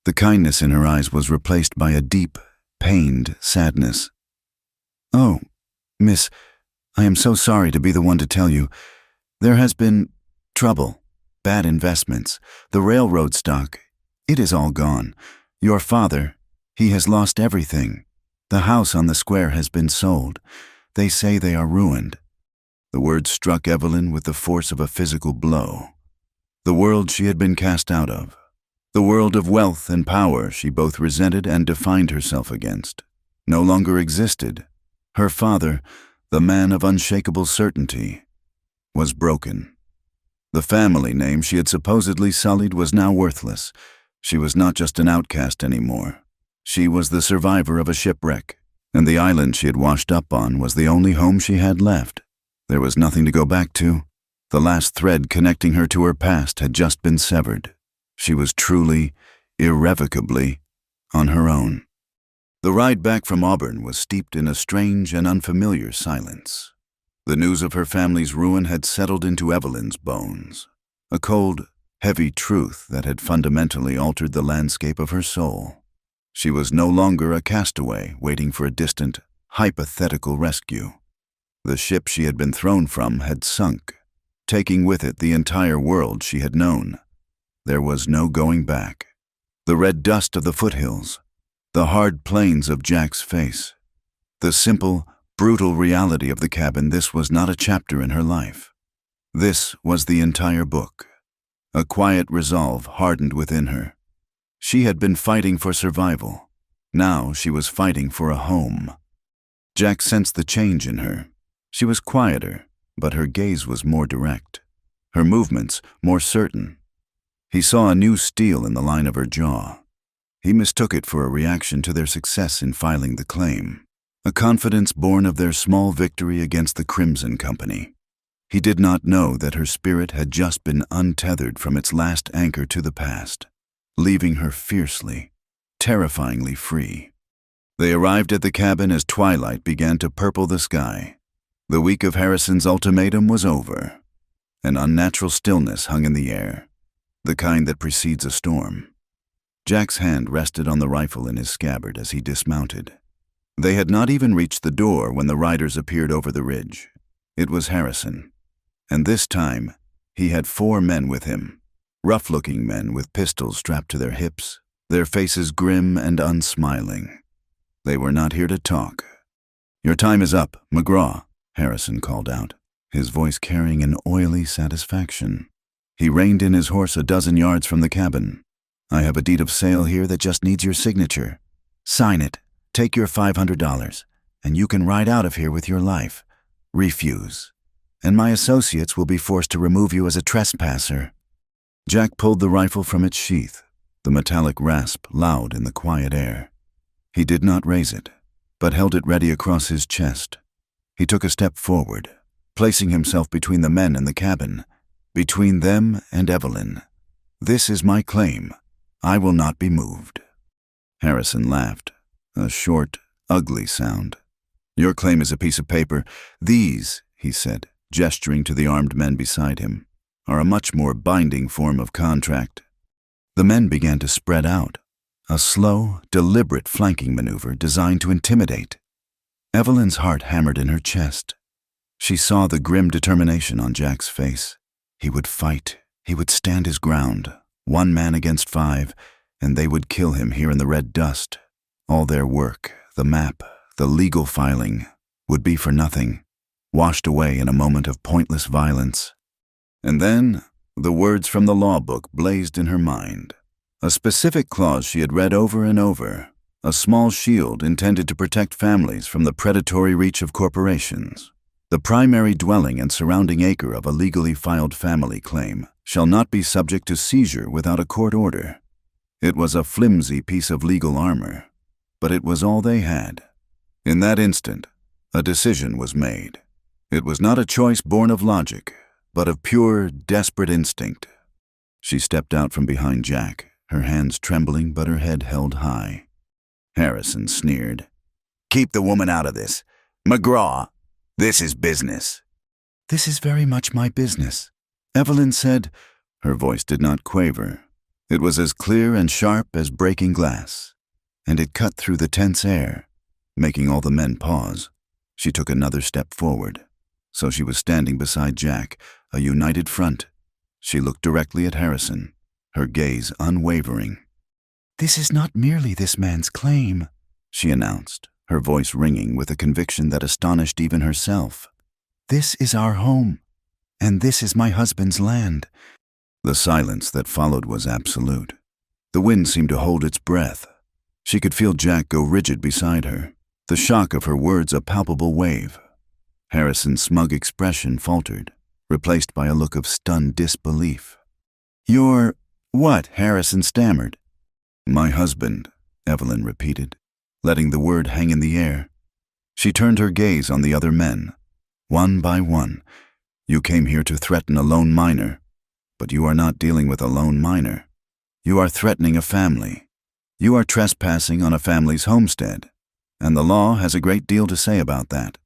The kindness in her eyes was replaced by a deep, pained sadness. "Oh, miss, I am so sorry to be the one to tell you. There has been trouble, bad investments, the railroad stock. It is all gone. Your father, he has lost everything. The house on the square has been sold. They say they are ruined." The words struck Evelyn with the force of a physical blow. The world she had been cast out of, the world of wealth and power she both resented and defined herself against, no longer existed. Her father, the man of unshakable certainty, was broken. The family name she had supposedly sullied was now worthless. She was not just an outcast anymore. She was the survivor of a shipwreck, and the island she had washed up on was the only home she had left. There was nothing to go back to. The last thread connecting her to her past had just been severed. She was truly, irrevocably, on her own. The ride back from Auburn was steeped in a strange and unfamiliar silence. The news of her family's ruin had settled into Evelyn's bones, a cold, heavy truth that had fundamentally altered the landscape of her soul. She was no longer a castaway waiting for a distant, hypothetical rescue. The ship she had been thrown from had sunk, taking with it the entire world she had known. There was no going back. The red dust of the foothills, the hard plains of Jack's face, the simple, brutal reality of the cabin, this was not a chapter in her life. This was the entire book. A quiet resolve hardened within her. She had been fighting for survival. Now she was fighting for a home. Jack sensed the change in her. She was quieter, but her gaze was more direct, her movements more certain. He saw a new steel in the line of her jaw. He mistook it for a reaction to their success in filing the claim, a confidence born of their small victory against the Crimson Company. He did not know that her spirit had just been untethered from its last anchor to the past, leaving her fiercely, terrifyingly free. They arrived at the cabin as twilight began to purple the sky. The week of Harrison's ultimatum was over. An unnatural stillness hung in the air, the kind that precedes a storm. Jack's hand rested on the rifle in his scabbard as he dismounted. They had not even reached the door when the riders appeared over the ridge. It was Harrison, and this time he had 4 men with him, rough-looking men with pistols strapped to their hips, their faces grim and unsmiling. They were not here to talk. "Your time is up, McGraw," Harrison called out, his voice carrying an oily satisfaction. He reined in his horse a dozen yards from the cabin. "I have a deed of sale here that just needs your signature. Sign it, take your $500, and you can ride out of here with your life. Refuse, and my associates will be forced to remove you as a trespasser." Jack pulled the rifle from its sheath, the metallic rasp loud in the quiet air. He did not raise it, but held it ready across his chest. He took a step forward, placing himself between the men and the cabin, between them and Evelyn. "This is my claim. I will not be moved." Harrison laughed, a short, ugly sound. "Your claim is a piece of paper. These," he said, gesturing to the armed men beside him, "are a much more binding form of contract." The men began to spread out, a slow, deliberate flanking maneuver designed to intimidate. Evelyn's heart hammered in her chest. She saw the grim determination on Jack's face. He would fight. He would stand his ground, 1 man against 5, and they would kill him here in the red dust. All their work, the map, the legal filing, would be for nothing, washed away in a moment of pointless violence. And then the words from the law book blazed in her mind. A specific clause she had read over and over, a small shield intended to protect families from the predatory reach of corporations. The primary dwelling and surrounding acre of a legally filed family claim shall not be subject to seizure without a court order. It was a flimsy piece of legal armor, but it was all they had. In that instant, a decision was made. It was not a choice born of logic, but of pure, desperate instinct. She stepped out from behind Jack, her hands trembling but her head held high. Harrison sneered. "Keep the woman out of this. McGraw, this is business." "This is very much my business," Evelyn said. Her voice did not quaver. It was as clear and sharp as breaking glass, and it cut through the tense air, making all the men pause. She took another step forward, so she was standing beside Jack, a united front. She looked directly at Harrison, her gaze unwavering. "This is not merely this man's claim," she announced, her voice ringing with a conviction that astonished even herself. "This is our home, and this is my husband's land." The silence that followed was absolute. The wind seemed to hold its breath. She could feel Jack go rigid beside her, the shock of her words a palpable wave. Harrison's smug expression faltered, replaced by a look of stunned disbelief. "You're what?" Harrison stammered. "My husband," Evelyn repeated, letting the word hang in the air. She turned her gaze on the other men, one by one. "You came here to threaten a lone miner, but you are not dealing with a lone miner. You are threatening a family. You are trespassing on a family's homestead, and the law has a great deal to say about that.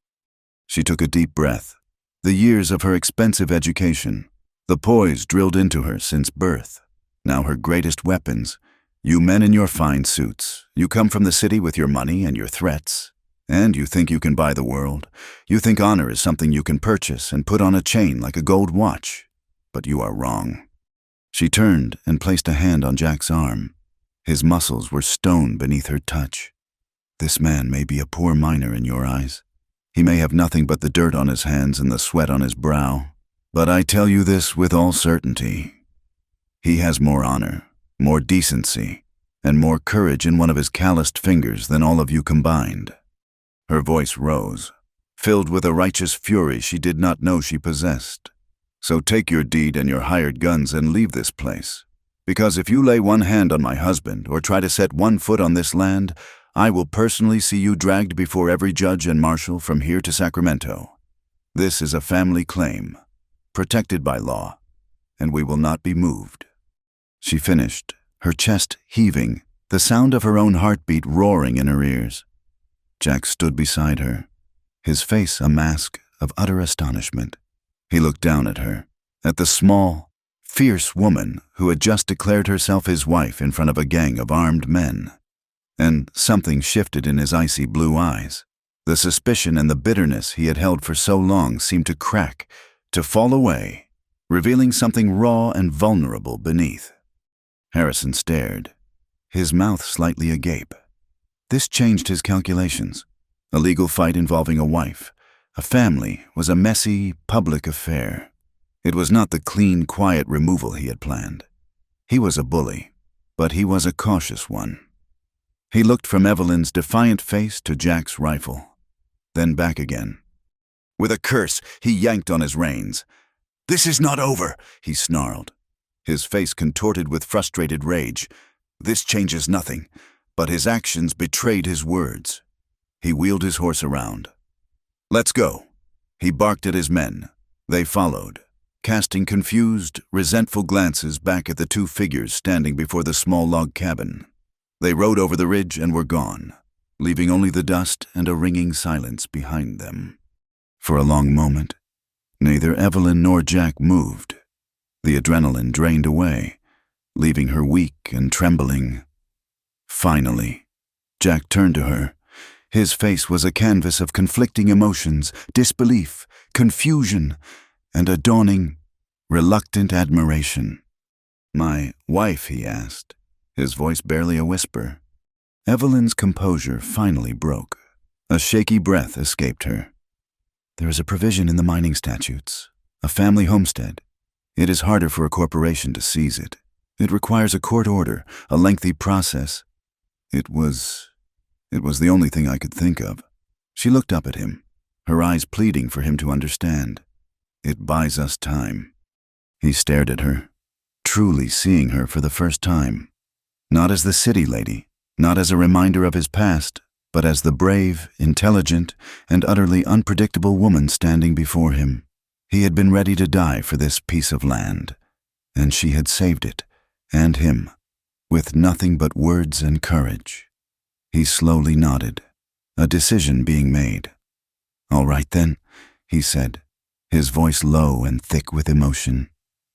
She took a deep breath. The years of her expensive education, the poise drilled into her since birth, now her greatest weapons. You men in your fine suits, you come from the city with your money and your threats, and you think you can buy the world. You think honor is something you can purchase and put on a chain like a gold watch. But you are wrong. She turned and placed a hand on Jack's arm. His muscles were stone beneath her touch. This man may be a poor miner in your eyes. He may have nothing but the dirt on his hands and the sweat on his brow. But I tell you this with all certainty. He has more honor, more decency, and more courage in one of his calloused fingers than all of you combined. Her voice rose, filled with a righteous fury she did not know she possessed. So take your deed and your hired guns and leave this place. Because if you lay one hand on my husband or try to set one foot on this land, I will personally see you dragged before every judge and marshal from here to Sacramento. This is a family claim, protected by law, and we will not be moved. She finished, her chest heaving, the sound of her own heartbeat roaring in her ears. Jack stood beside her, his face a mask of utter astonishment. He looked down at her, at the small, fierce woman who had just declared herself his wife in front of a gang of armed men. And something shifted in his icy blue eyes. The suspicion and the bitterness he had held for so long seemed to crack, to fall away, revealing something raw and vulnerable beneath. Harrison stared, his mouth slightly agape. This changed his calculations. A legal fight involving a wife, a family, was a messy, public affair. It was not the clean, quiet removal he had planned. He was a bully, but he was a cautious one. He looked from Evelyn's defiant face to Jack's rifle, then back again. With a curse, he yanked on his reins. "This is not over," he snarled, his face contorted with frustrated rage. This changes nothing, but his actions betrayed his words. He wheeled his horse around. "Let's go." He barked at his men. They followed, casting confused, resentful glances back at the two figures standing before the small log cabin. They rode over the ridge and were gone, leaving only the dust and a ringing silence behind them. For a long moment, neither Evelyn nor Jack moved. The adrenaline drained away, leaving her weak and trembling. Finally, Jack turned to her. His face was a canvas of conflicting emotions, disbelief, confusion, and a dawning, reluctant admiration. "My wife?" he asked, his voice barely a whisper. Evelyn's composure finally broke. A shaky breath escaped her. "There is a provision in the mining statutes, a family homestead. It is harder for a corporation to seize it. It requires a court order, a lengthy process. It was the only thing I could think of." She looked up at him, her eyes pleading for him to understand. "It buys us time." He stared at her, truly seeing her for the first time. Not as the city lady, not as a reminder of his past, but as the brave, intelligent, and utterly unpredictable woman standing before him. He had been ready to die for this piece of land, and she had saved it, and him, with nothing but words and courage. He slowly nodded, a decision being made. "All right then," he said, his voice low and thick with emotion.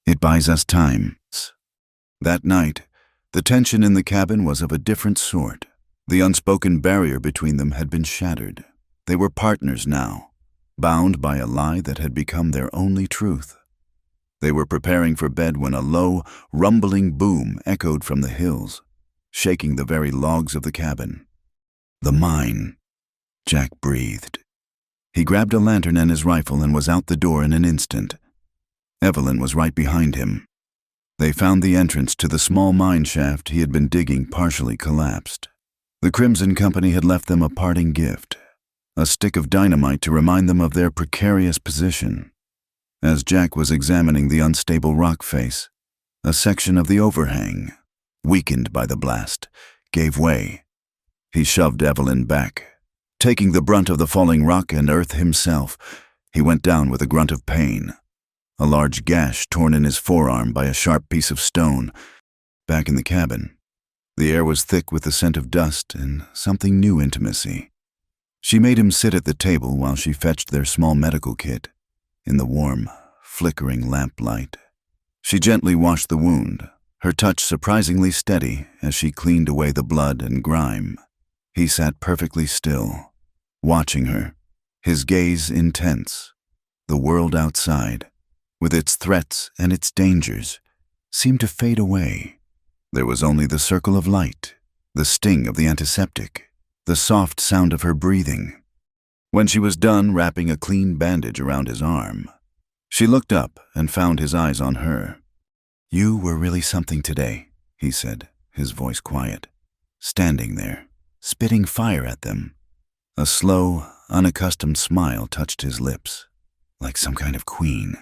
"It buys us time." That night, the tension in the cabin was of a different sort. The unspoken barrier between them had been shattered. They were partners now, bound by a lie that had become their only truth. They were preparing for bed when a low, rumbling boom echoed from the hills, shaking the very logs of the cabin. "The mine," Jack breathed. He grabbed a lantern and his rifle and was out the door in an instant. Evelyn was right behind him. They found the entrance to the small mine shaft he had been digging partially collapsed. The Crimson Company had left them a parting gift, a stick of dynamite to remind them of their precarious position. As Jack was examining the unstable rock face, a section of the overhang, weakened by the blast, gave way. He shoved Evelyn back. Taking the brunt of the falling rock and earth himself, he went down with a grunt of pain. A large gash torn in his forearm by a sharp piece of stone. Back in the cabin, the air was thick with the scent of dust and something new intimacy. She made him sit at the table while she fetched their small medical kit in the warm, flickering lamplight. She gently washed the wound, her touch surprisingly steady as she cleaned away the blood and grime. He sat perfectly still, watching her, his gaze intense. The world outside, with its threats and its dangers, seemed to fade away. There was only the circle of light, the sting of the antiseptic, the soft sound of her breathing. When she was done wrapping a clean bandage around his arm, she looked up and found his eyes on her. "You were really something today," he said, his voice quiet, standing there, spitting fire at them. A slow, unaccustomed smile touched his lips, like some kind of queen.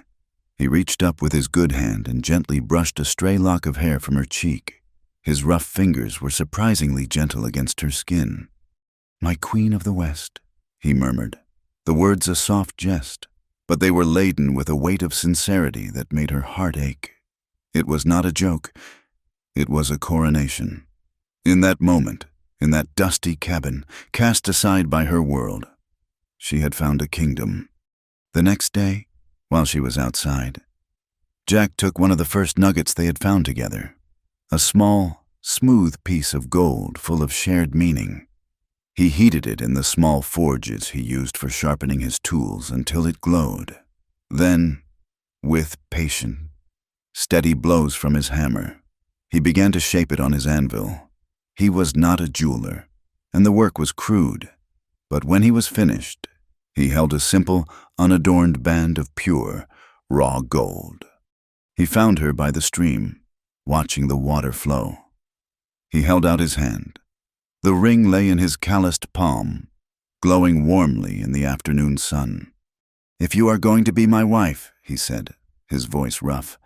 He reached up with his good hand and gently brushed a stray lock of hair from her cheek. His rough fingers were surprisingly gentle against her skin. "My queen of the West," he murmured, the words a soft jest, but they were laden with a weight of sincerity that made her heart ache. It was not a joke. It was a coronation. In that moment, in that dusty cabin, cast aside by her world, she had found a kingdom. The next day, while she was outside, Jack took one of the first nuggets they had found together, a small, smooth piece of gold full of shared meaning. He heated it in the small forges he used for sharpening his tools until it glowed. Then, with patient, steady blows from his hammer, he began to shape it on his anvil. He was not a jeweler, and the work was crude, but when he was finished, he held a simple, unadorned band of pure, raw gold. He found her by the stream, watching the water flow. He held out his hand. The ring lay in his calloused palm, glowing warmly in the afternoon sun. "If you are going to be my wife," he said, his voice rough,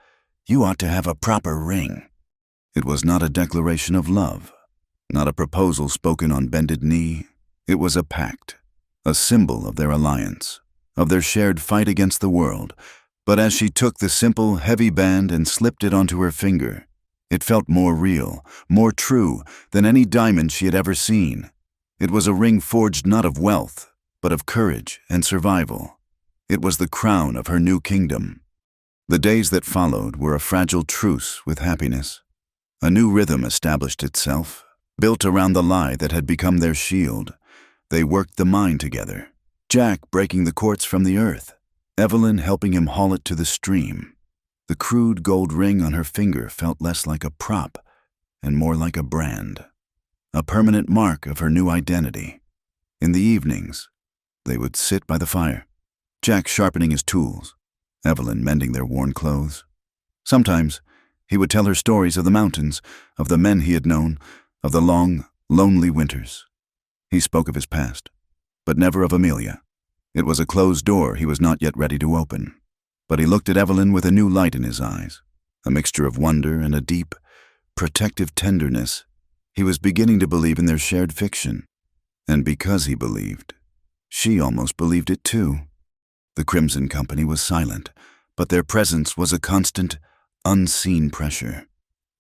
"you ought to have a proper ring." It was not a declaration of love, not a proposal spoken on bended knee. It was a pact, a symbol of their alliance, of their shared fight against the world. But as she took the simple, heavy band and slipped it onto her finger, it felt more real, more true than any diamond she had ever seen. It was a ring forged not of wealth, but of courage and survival. It was the crown of her new kingdom. The days that followed were a fragile truce with happiness. A new rhythm established itself, built around the lie that had become their shield. They worked the mine together, Jack breaking the quartz from the earth, Evelyn helping him haul it to the stream. The crude gold ring on her finger felt less like a prop and more like a brand, a permanent mark of her new identity. In the evenings, they would sit by the fire, Jack sharpening his tools, Evelyn mending their worn clothes. Sometimes he would tell her stories of the mountains, of the men he had known, of the long, lonely winters. He spoke of his past, but never of Amelia. It was a closed door he was not yet ready to open. But he looked at Evelyn with a new light in his eyes, a mixture of wonder and a deep, protective tenderness. He was beginning to believe in their shared fiction. And because he believed, she almost believed it too. The Crimson Company was silent, but their presence was a constant, unseen pressure.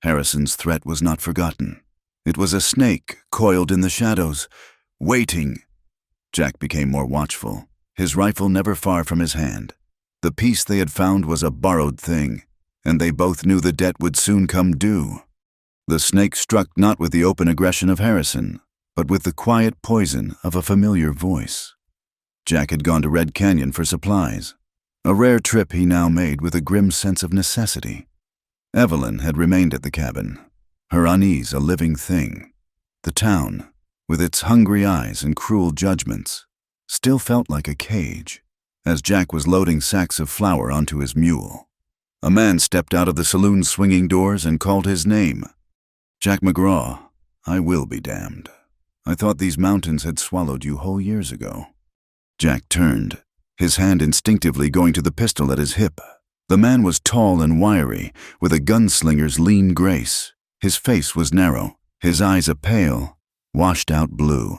Harrison's threat was not forgotten. It was a snake coiled in the shadows, waiting. Jack became more watchful, his rifle never far from his hand. The piece they had found was a borrowed thing, and they both knew the debt would soon come due. The snake struck not with the open aggression of Harrison, but with the quiet poison of a familiar voice. Jack had gone to Red Canyon for supplies, a rare trip he now made with a grim sense of necessity. Evelyn had remained at the cabin, her unease a living thing. The town, with its hungry eyes and cruel judgments, still felt like a cage. As Jack was loading sacks of flour onto his mule, a man stepped out of the saloon's swinging doors and called his name. "Jack McGraw, I will be damned. I thought these mountains had swallowed you whole years ago." Jack turned, his hand instinctively going to the pistol at his hip. The man was tall and wiry, with a gunslinger's lean grace. His face was narrow, his eyes a pale, washed-out blue,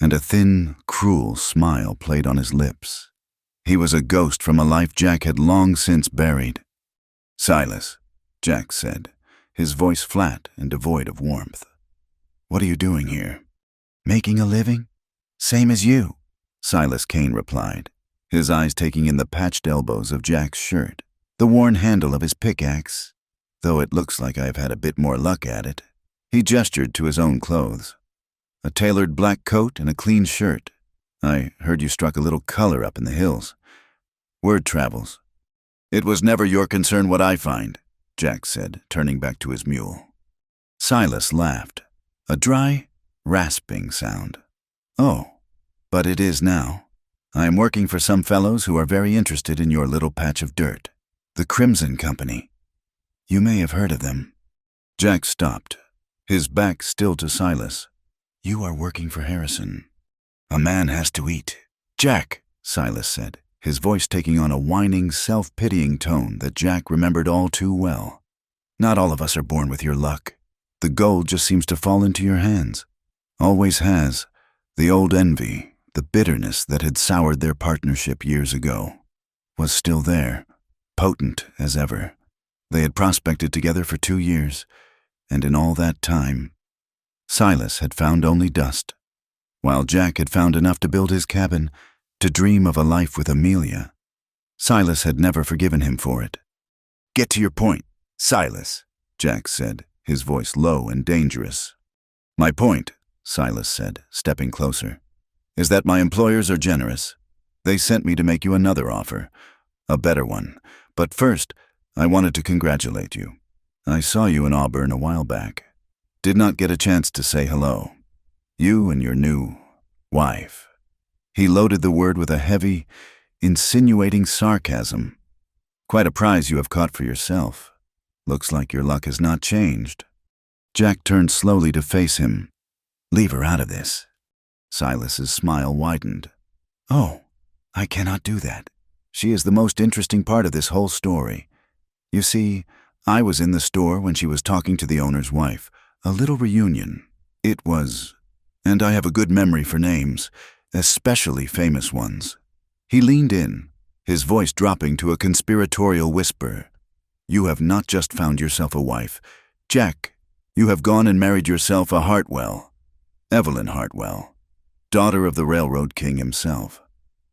and a thin, cruel smile played on his lips. He was a ghost from a life Jack had long since buried. "Silas," Jack said, his voice flat and devoid of warmth. "What are you doing here?" "Making a living. Same as you." Silas Kane replied, his eyes taking in the patched elbows of Jack's shirt, the worn handle of his pickaxe, though it looks like I have had a bit more luck at it. He gestured to his own clothes. A tailored black coat and a clean shirt. I heard you struck a little color up in the hills. Word travels. It was never your concern what I find, Jack said, turning back to his mule. Silas laughed, a dry, rasping sound. Oh, but it is now. I am working for some fellows who are very interested in your little patch of dirt. The Crimson Company. You may have heard of them. Jack stopped, his back still to Silas. You are working for Harrison. A man has to eat. Jack, Silas said, his voice taking on a whining, self-pitying tone that Jack remembered all too well. Not all of us are born with your luck. The gold just seems to fall into your hands. Always has. The old envy, the bitterness that had soured their partnership years ago, was still there, potent as ever. They had prospected together for 2 years, and in all that time, Silas had found only dust, while Jack had found enough to build his cabin, to dream of a life with Amelia. Silas had never forgiven him for it. Get to your point, Silas, Jack said, his voice low and dangerous. My point, Silas said, stepping closer, is that my employers are generous. They sent me to make you another offer, a better one. But first, I wanted to congratulate you. I saw you in Auburn a while back. Did not get a chance to say hello. You and your new wife. He loaded the word with a heavy, insinuating sarcasm. Quite a prize you have caught for yourself. Looks like your luck has not changed. Jack turned slowly to face him. Leave her out of this. Silas's smile widened. Oh, I cannot do that. She is the most interesting part of this whole story. You see, I was in the store when she was talking to the owner's wife. A little reunion. It was, and I have a good memory for names, especially famous ones. He leaned in, his voice dropping to a conspiratorial whisper. You have not just found yourself a wife. Jack, you have gone and married yourself a Hartwell. Evelyn Hartwell, daughter of the railroad king himself.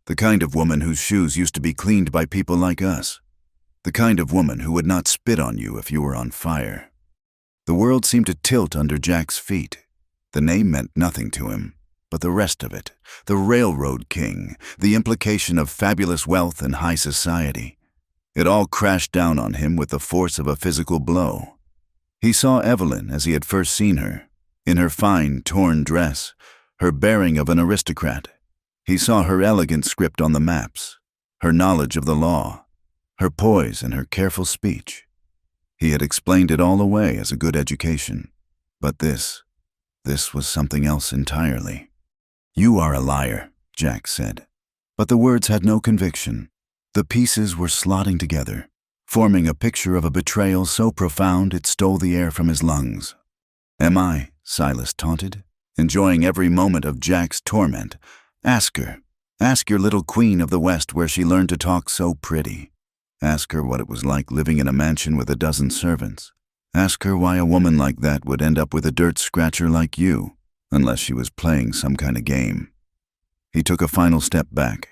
The kind of woman whose shoes used to be cleaned by people like us. The kind of woman who would not spit on you if you were on fire. The world seemed to tilt under Jack's feet. The name meant nothing to him, but the rest of it, the railroad king, the implication of fabulous wealth and high society, it all crashed down on him with the force of a physical blow. He saw Evelyn as he had first seen her, in her fine, torn dress, her bearing of an aristocrat. He saw her elegant script on the maps, her knowledge of the law, her poise and her careful speech. He had explained it all away as a good education. But this was something else entirely. You are a liar, Jack said. But the words had no conviction. The pieces were slotting together, forming a picture of a betrayal so profound it stole the air from his lungs. Am I, Silas taunted, enjoying every moment of Jack's torment? Ask her. Ask your little queen of the West where she learned to talk so pretty. Ask her what it was like living in a mansion with a dozen servants. Ask her why a woman like that would end up with a dirt scratcher like you, unless she was playing some kind of game. He took a final step back.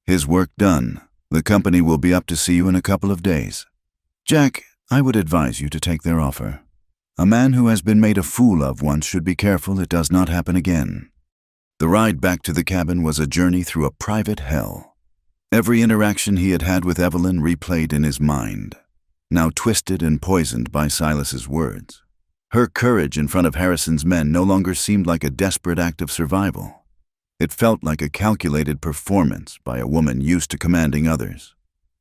His work done, the company will be up to see you in a couple of days. Jack, I would advise you to take their offer. A man who has been made a fool of once should be careful it does not happen again. The ride back to the cabin was a journey through a private hell. Every interaction he had had with Evelyn replayed in his mind, now twisted and poisoned by Silas's words. Her courage in front of Harrison's men no longer seemed like a desperate act of survival. It felt like a calculated performance by a woman used to commanding others.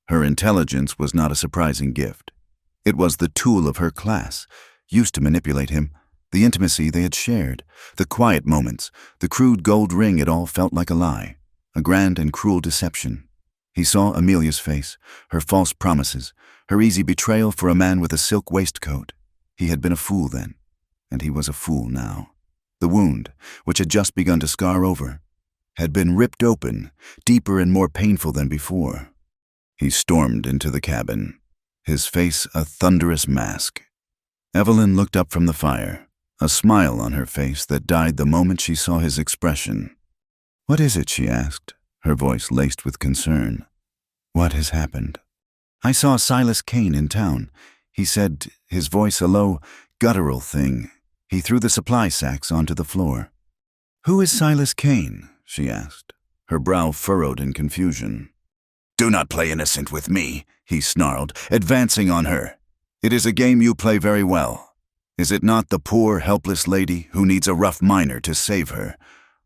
Her intelligence was not a surprising gift. It was the tool of her class, used to manipulate him, the intimacy they had shared, the quiet moments, the crude gold ring. It all felt like a lie, a grand and cruel deception. He saw Amelia's face, her false promises, her easy betrayal for a man with a silk waistcoat. He had been a fool then, and he was a fool now. The wound, which had just begun to scar over, had been ripped open, deeper and more painful than before. He stormed into the cabin, his face a thunderous mask. Evelyn looked up from the fire, a smile on her face that died the moment she saw his expression. "What is it?" she asked, her voice laced with concern. "What has happened?" "I saw Silas Kane in town," he said, his voice a low, guttural thing. He threw the supply sacks onto the floor. "Who is Silas Kane?" she asked, her brow furrowed in confusion. "Do not play innocent with me," he snarled, advancing on her. "It is a game you play very well. Is it not the poor, helpless lady who needs a rough miner to save her?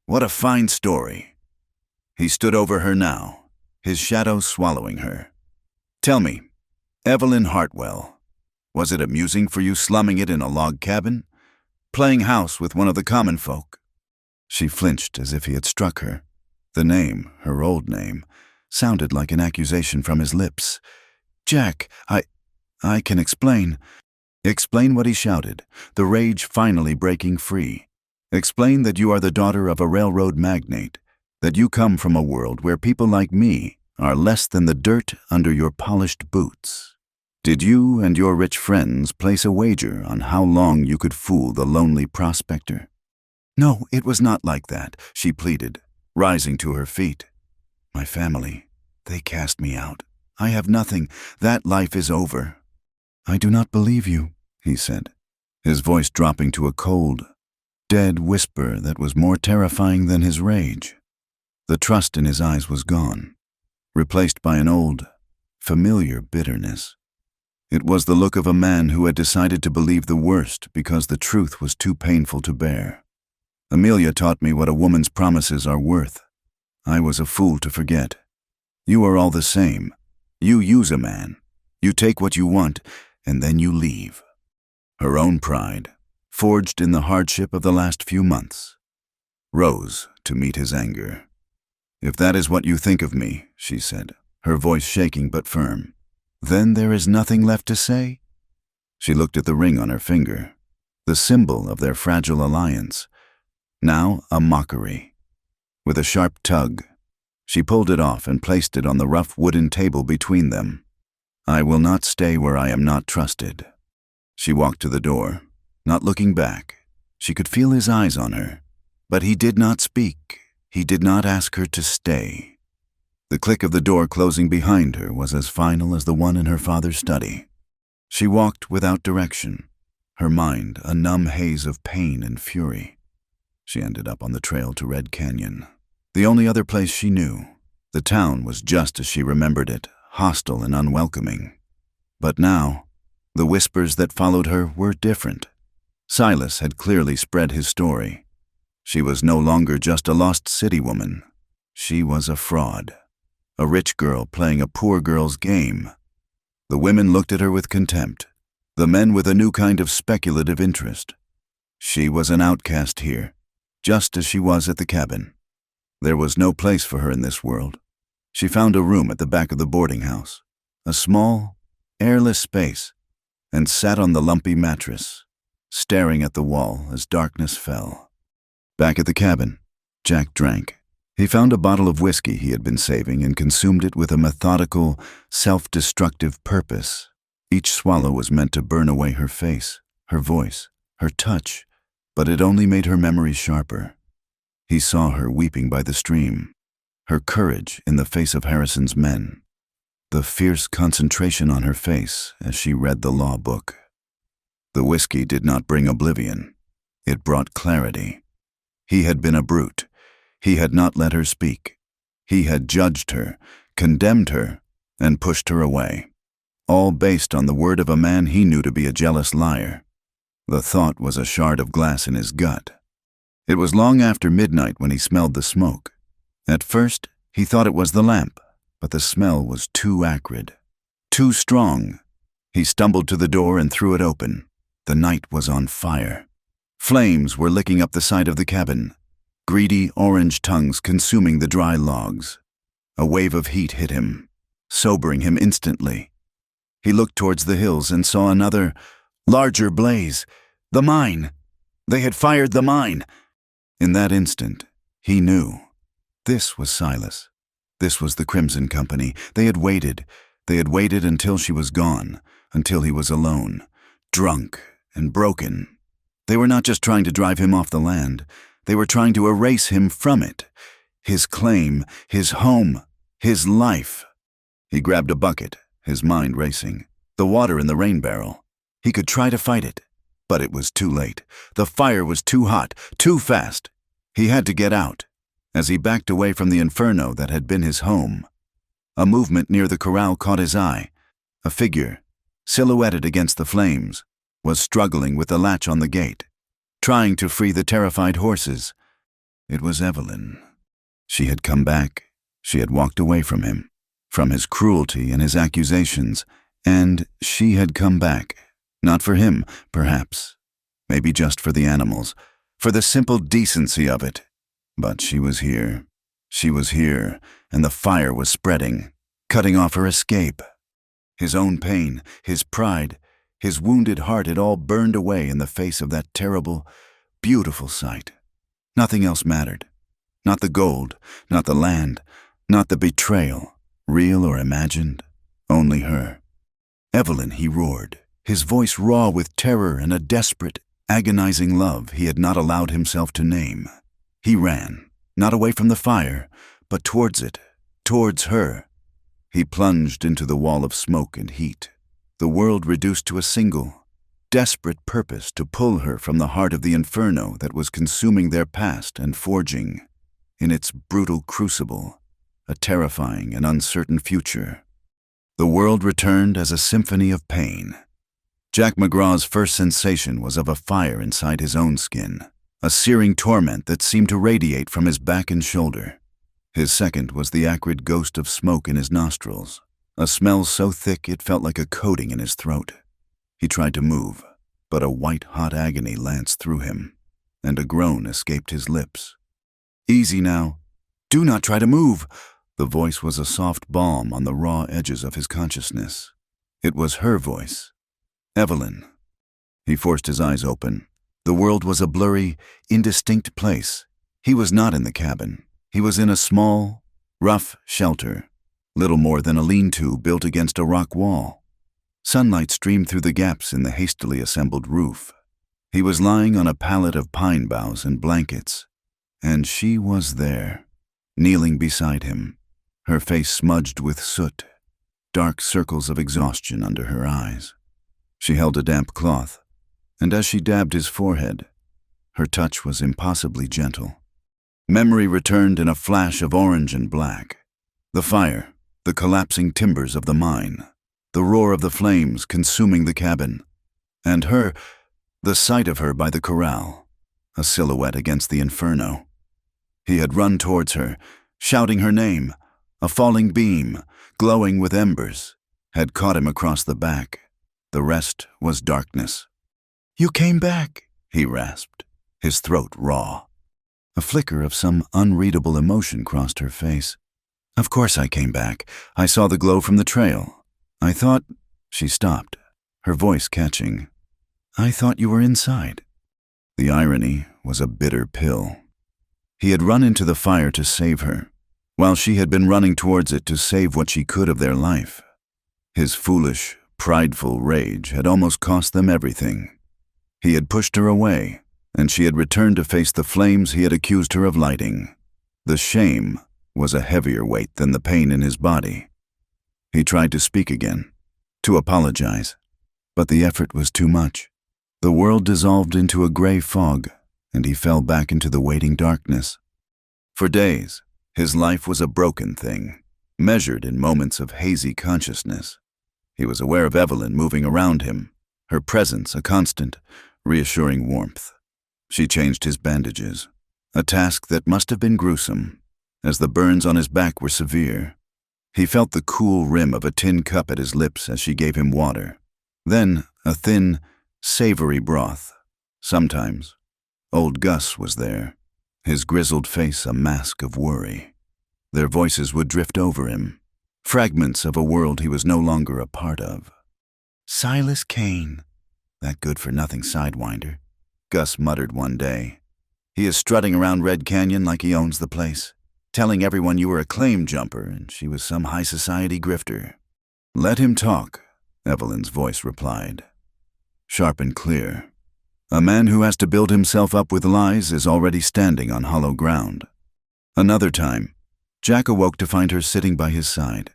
What a fine story." He stood over her now, his shadow swallowing her. "Tell me, Evelyn Hartwell, was it amusing for you slumming it in a log cabin? Playing house with one of the common folk?" She flinched as if he had struck her. The name, her old name, sounded like an accusation from his lips. "Jack, I can explain." "Explain what?" he shouted, the rage finally breaking free. "Explain that you are the daughter of a railroad magnate, that you come from a world where people like me are less than the dirt under your polished boots. Did you and your rich friends place a wager on how long you could fool the lonely prospector?" "No, it was not like that," she pleaded, rising to her feet. "My family, they cast me out. I have nothing. That life is over." "I do not believe you," he said, his voice dropping to a cold, dead whisper that was more terrifying than his rage. The trust in his eyes was gone, replaced by an old, familiar bitterness. It was the look of a man who had decided to believe the worst because the truth was too painful to bear. "Amelia taught me what a woman's promises are worth. I was a fool to forget. You are all the same. You use a man. You take what you want, and then you leave." Her own pride, forged in the hardship of the last few months, rose to meet his anger. "If that is what you think of me," she said, her voice shaking but firm, "then there is nothing left to say?" She looked at the ring on her finger, the symbol of their fragile alliance, now a mockery. With a sharp tug, she pulled it off and placed it on the rough wooden table between them. "I will not stay where I am not trusted." She walked to the door, not looking back. She could feel his eyes on her, but he did not speak. He did not ask her to stay. The click of the door closing behind her was as final as the one in her father's study. She walked without direction, her mind a numb haze of pain and fury. She ended up on the trail to Red Canyon, the only other place she knew. The town was just as she remembered it, hostile and unwelcoming. But now, the whispers that followed her were different. Silas had clearly spread his story. She was no longer just a lost city woman. She was a fraud, a rich girl playing a poor girl's game. The women looked at her with contempt, the men with a new kind of speculative interest. She was an outcast here, just as she was at the cabin. There was no place for her in this world. She found a room at the back of the boarding house, a small, airless space, and sat on the lumpy mattress, staring at the wall as darkness fell. Back at the cabin, Jack drank. He found a bottle of whiskey he had been saving and consumed it with a methodical, self-destructive purpose. Each swallow was meant to burn away her face, her voice, her touch, but it only made her memory sharper. He saw her weeping by the stream, her courage in the face of Harrison's men, the fierce concentration on her face as she read the law book. The whiskey did not bring oblivion. It brought clarity. He had been a brute. He had not let her speak. He had judged her, condemned her, and pushed her away, all based on the word of a man he knew to be a jealous liar. The thought was a shard of glass in his gut. It was long after midnight when he smelled the smoke. At first, he thought it was the lamp, but the smell was too acrid, too strong. He stumbled to the door and threw it open. The night was on fire. Flames were licking up the side of the cabin, greedy orange tongues consuming the dry logs. A wave of heat hit him, sobering him instantly. He looked towards the hills and saw another, larger blaze. The mine! They had fired the mine! In that instant, he knew. This was Silas. This was the Crimson Company. They had waited. They had waited until she was gone, until he was alone, drunk and broken. They were not just trying to drive him off the land. They were trying to erase him from it. his claim, his home, his life. He grabbed a bucket, his mind racing. The water in the rain barrel. He could try to fight it, but it was too late. The fire was too hot, too fast. He had to get out. As he backed away from the inferno that had been his home, a movement near the corral caught his eye. A figure, silhouetted against the flames, was struggling with the latch on the gate, trying to free the terrified horses. It was Evelyn. She had come back. She had walked away from him, from his cruelty and his accusations, and she had come back. Not for him, perhaps. Maybe just for the animals, for the simple decency of it. But she was here. She was here, and the fire was spreading, cutting off her escape. His own pain, his pride, his wounded heart had all burned away in the face of that terrible, beautiful sight. Nothing else mattered. Not the gold, not the land, not the betrayal, real or imagined. Only her. Evelyn, he roared, his voice raw with terror and a desperate, agonizing love he had not allowed himself to name. He ran, not away from the fire, but towards it, towards her. He plunged into the wall of smoke and heat, the world reduced to a single, desperate purpose to pull her from the heart of the inferno that was consuming their past and forging, in its brutal crucible, a terrifying and uncertain future. The world returned as a symphony of pain. Jack McGraw's first sensation was of a fire inside his own skin, a searing torment that seemed to radiate from his back and shoulder. His second was the acrid ghost of smoke in his nostrils, a smell so thick it felt like a coating in his throat. He tried to move, but a white-hot agony lanced through him, and a groan escaped his lips. "Easy now. Do not try to move." The voice was a soft balm on the raw edges of his consciousness. It was her voice. Evelyn. He forced his eyes open. The world was a blurry, indistinct place. He was not in the cabin. He was in a small, rough shelter, little more than a lean-to built against a rock wall. Sunlight streamed through the gaps in the hastily assembled roof. He was lying on a pallet of pine boughs and blankets, and she was there, kneeling beside him, her face smudged with soot, dark circles of exhaustion under her eyes. She held a damp cloth, and as she dabbed his forehead, her touch was impossibly gentle. Memory returned in a flash of orange and black. The fire, the collapsing timbers of the mine, the roar of the flames consuming the cabin, and her, the sight of her by the corral, a silhouette against the inferno. He had run towards her, shouting her name. A falling beam, glowing with embers, had caught him across the back. The rest was darkness. "You came back," he rasped, his throat raw. A flicker of some unreadable emotion crossed her face. "Of course I came back. I saw the glow from the trail. I thought—" She stopped, her voice catching. "I thought you were inside." The irony was a bitter pill. He had run into the fire to save her, while she had been running towards it to save what she could of their life. His foolish, prideful rage had almost cost them everything. He had pushed her away, and she had returned to face the flames he had accused her of lighting. The shame was a heavier weight than the pain in his body. He tried to speak again, to apologize, but the effort was too much. The world dissolved into a gray fog, and he fell back into the waiting darkness. For days, his life was a broken thing, measured in moments of hazy consciousness. He was aware of Evelyn moving around him, her presence a constant, reassuring warmth. She changed his bandages, a task that must have been gruesome, as the burns on his back were severe. He felt the cool rim of a tin cup at his lips as she gave him water. Then a thin, savory broth. Sometimes, old Gus was there, his grizzled face a mask of worry. Their voices would drift over him, fragments of a world he was no longer a part of. "Silas Kane, that good-for-nothing sidewinder," Gus muttered one day. "He is strutting around Red Canyon like he owns the place, telling everyone you were a claim jumper and she was some high-society grifter." "Let him talk," Evelyn's voice replied, sharp and clear. "A man who has to build himself up with lies is already standing on hollow ground." Another time, Jack awoke to find her sitting by his side,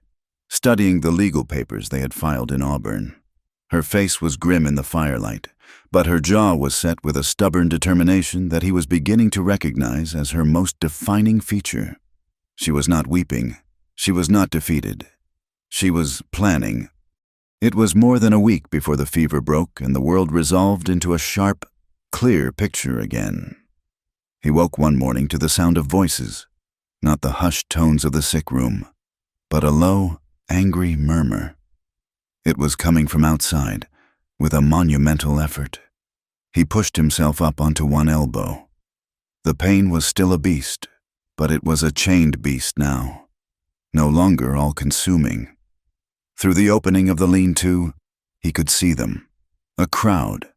studying the legal papers they had filed in Auburn. Her face was grim in the firelight, but her jaw was set with a stubborn determination that he was beginning to recognize as her most defining feature. She was not weeping. She was not defeated. She was planning. It was more than a week before the fever broke and the world resolved into a sharp, clear picture again. He woke one morning to the sound of voices, not the hushed tones of the sick room, but a low, angry murmur. It was coming from outside, with a monumental effort. He pushed himself up onto one elbow. The pain was still a beast, but it was a chained beast now, no longer all-consuming. Through the opening of the lean-to, he could see them. A crowd.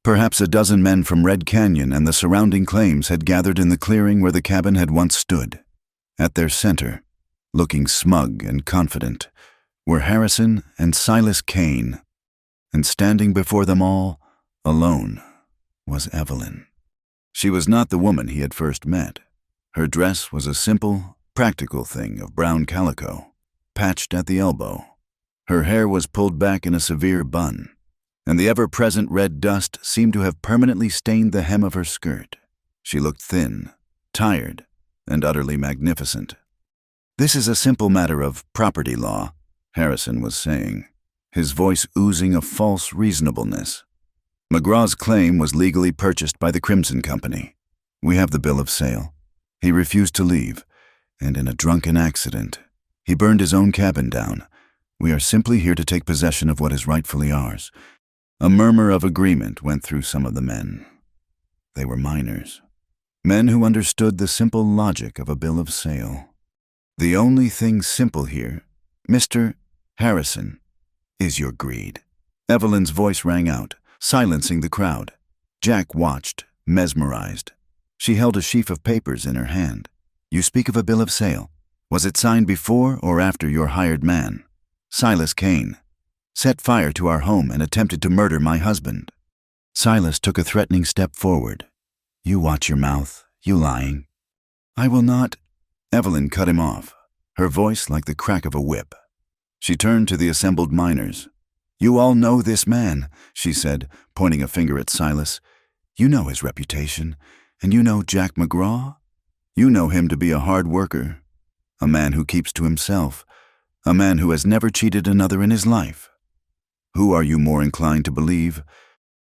Perhaps a dozen men from Red Canyon and the surrounding claims had gathered in the clearing where the cabin had once stood. At their center, looking smug and confident, were Harrison and Silas Kane, and standing before them all, alone, was Evelyn. She was not the woman he had first met. Her dress was a simple, practical thing of brown calico, patched at the elbow. Her hair was pulled back in a severe bun, and the ever-present red dust seemed to have permanently stained the hem of her skirt. She looked thin, tired, and utterly magnificent. "This is a simple matter of property law," Harrison was saying, his voice oozing a false reasonableness. "McGraw's claim was legally purchased by the Crimson Company. We have the bill of sale. He refused to leave, and in a drunken accident, he burned his own cabin down. We are simply here to take possession of what is rightfully ours." A murmur of agreement went through some of the men. They were miners. Men who understood the simple logic of a bill of sale. "The only thing simple here, Mr. Harrison, is your greed." Evelyn's voice rang out, silencing the crowd. Jack watched, mesmerized. She held a sheaf of papers in her hand. "You speak of a bill of sale. Was it signed before or after your hired man, Silas Kane, set fire to our home and attempted to murder my husband?" Silas took a threatening step forward. "You watch your mouth, you lying." "I will not." Evelyn cut him off, her voice like the crack of a whip. She turned to the assembled miners. "You all know this man," she said, pointing a finger at Silas. "You know his reputation, and you know Jack McGraw. You know him to be a hard worker, a man who keeps to himself, a man who has never cheated another in his life. Who are you more inclined to believe?"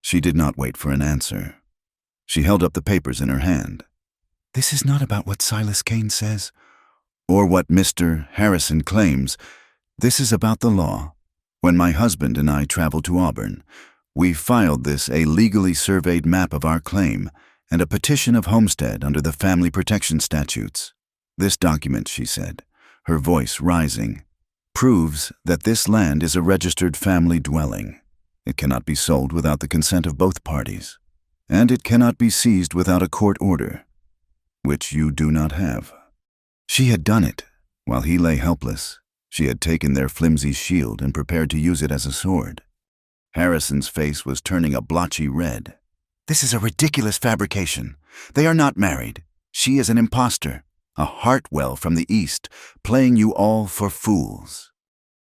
She did not wait for an answer. She held up the papers in her hand. "This is not about what Silas Kane says, or what Mr. Harrison claims. This is about the law. When my husband and I traveled to Auburn, we filed this a legally surveyed map of our claim and a petition of homestead under the family protection statutes. This document," she said, her voice rising, "proves that this land is a registered family dwelling. It cannot be sold without the consent of both parties, and it cannot be seized without a court order, which you do not have." She had done it. While he lay helpless, she had taken their flimsy shield and prepared to use it as a sword. Harrison's face was turning a blotchy red. "This is a ridiculous fabrication. They are not married. She is an impostor, a Hartwell from the East, playing you all for fools."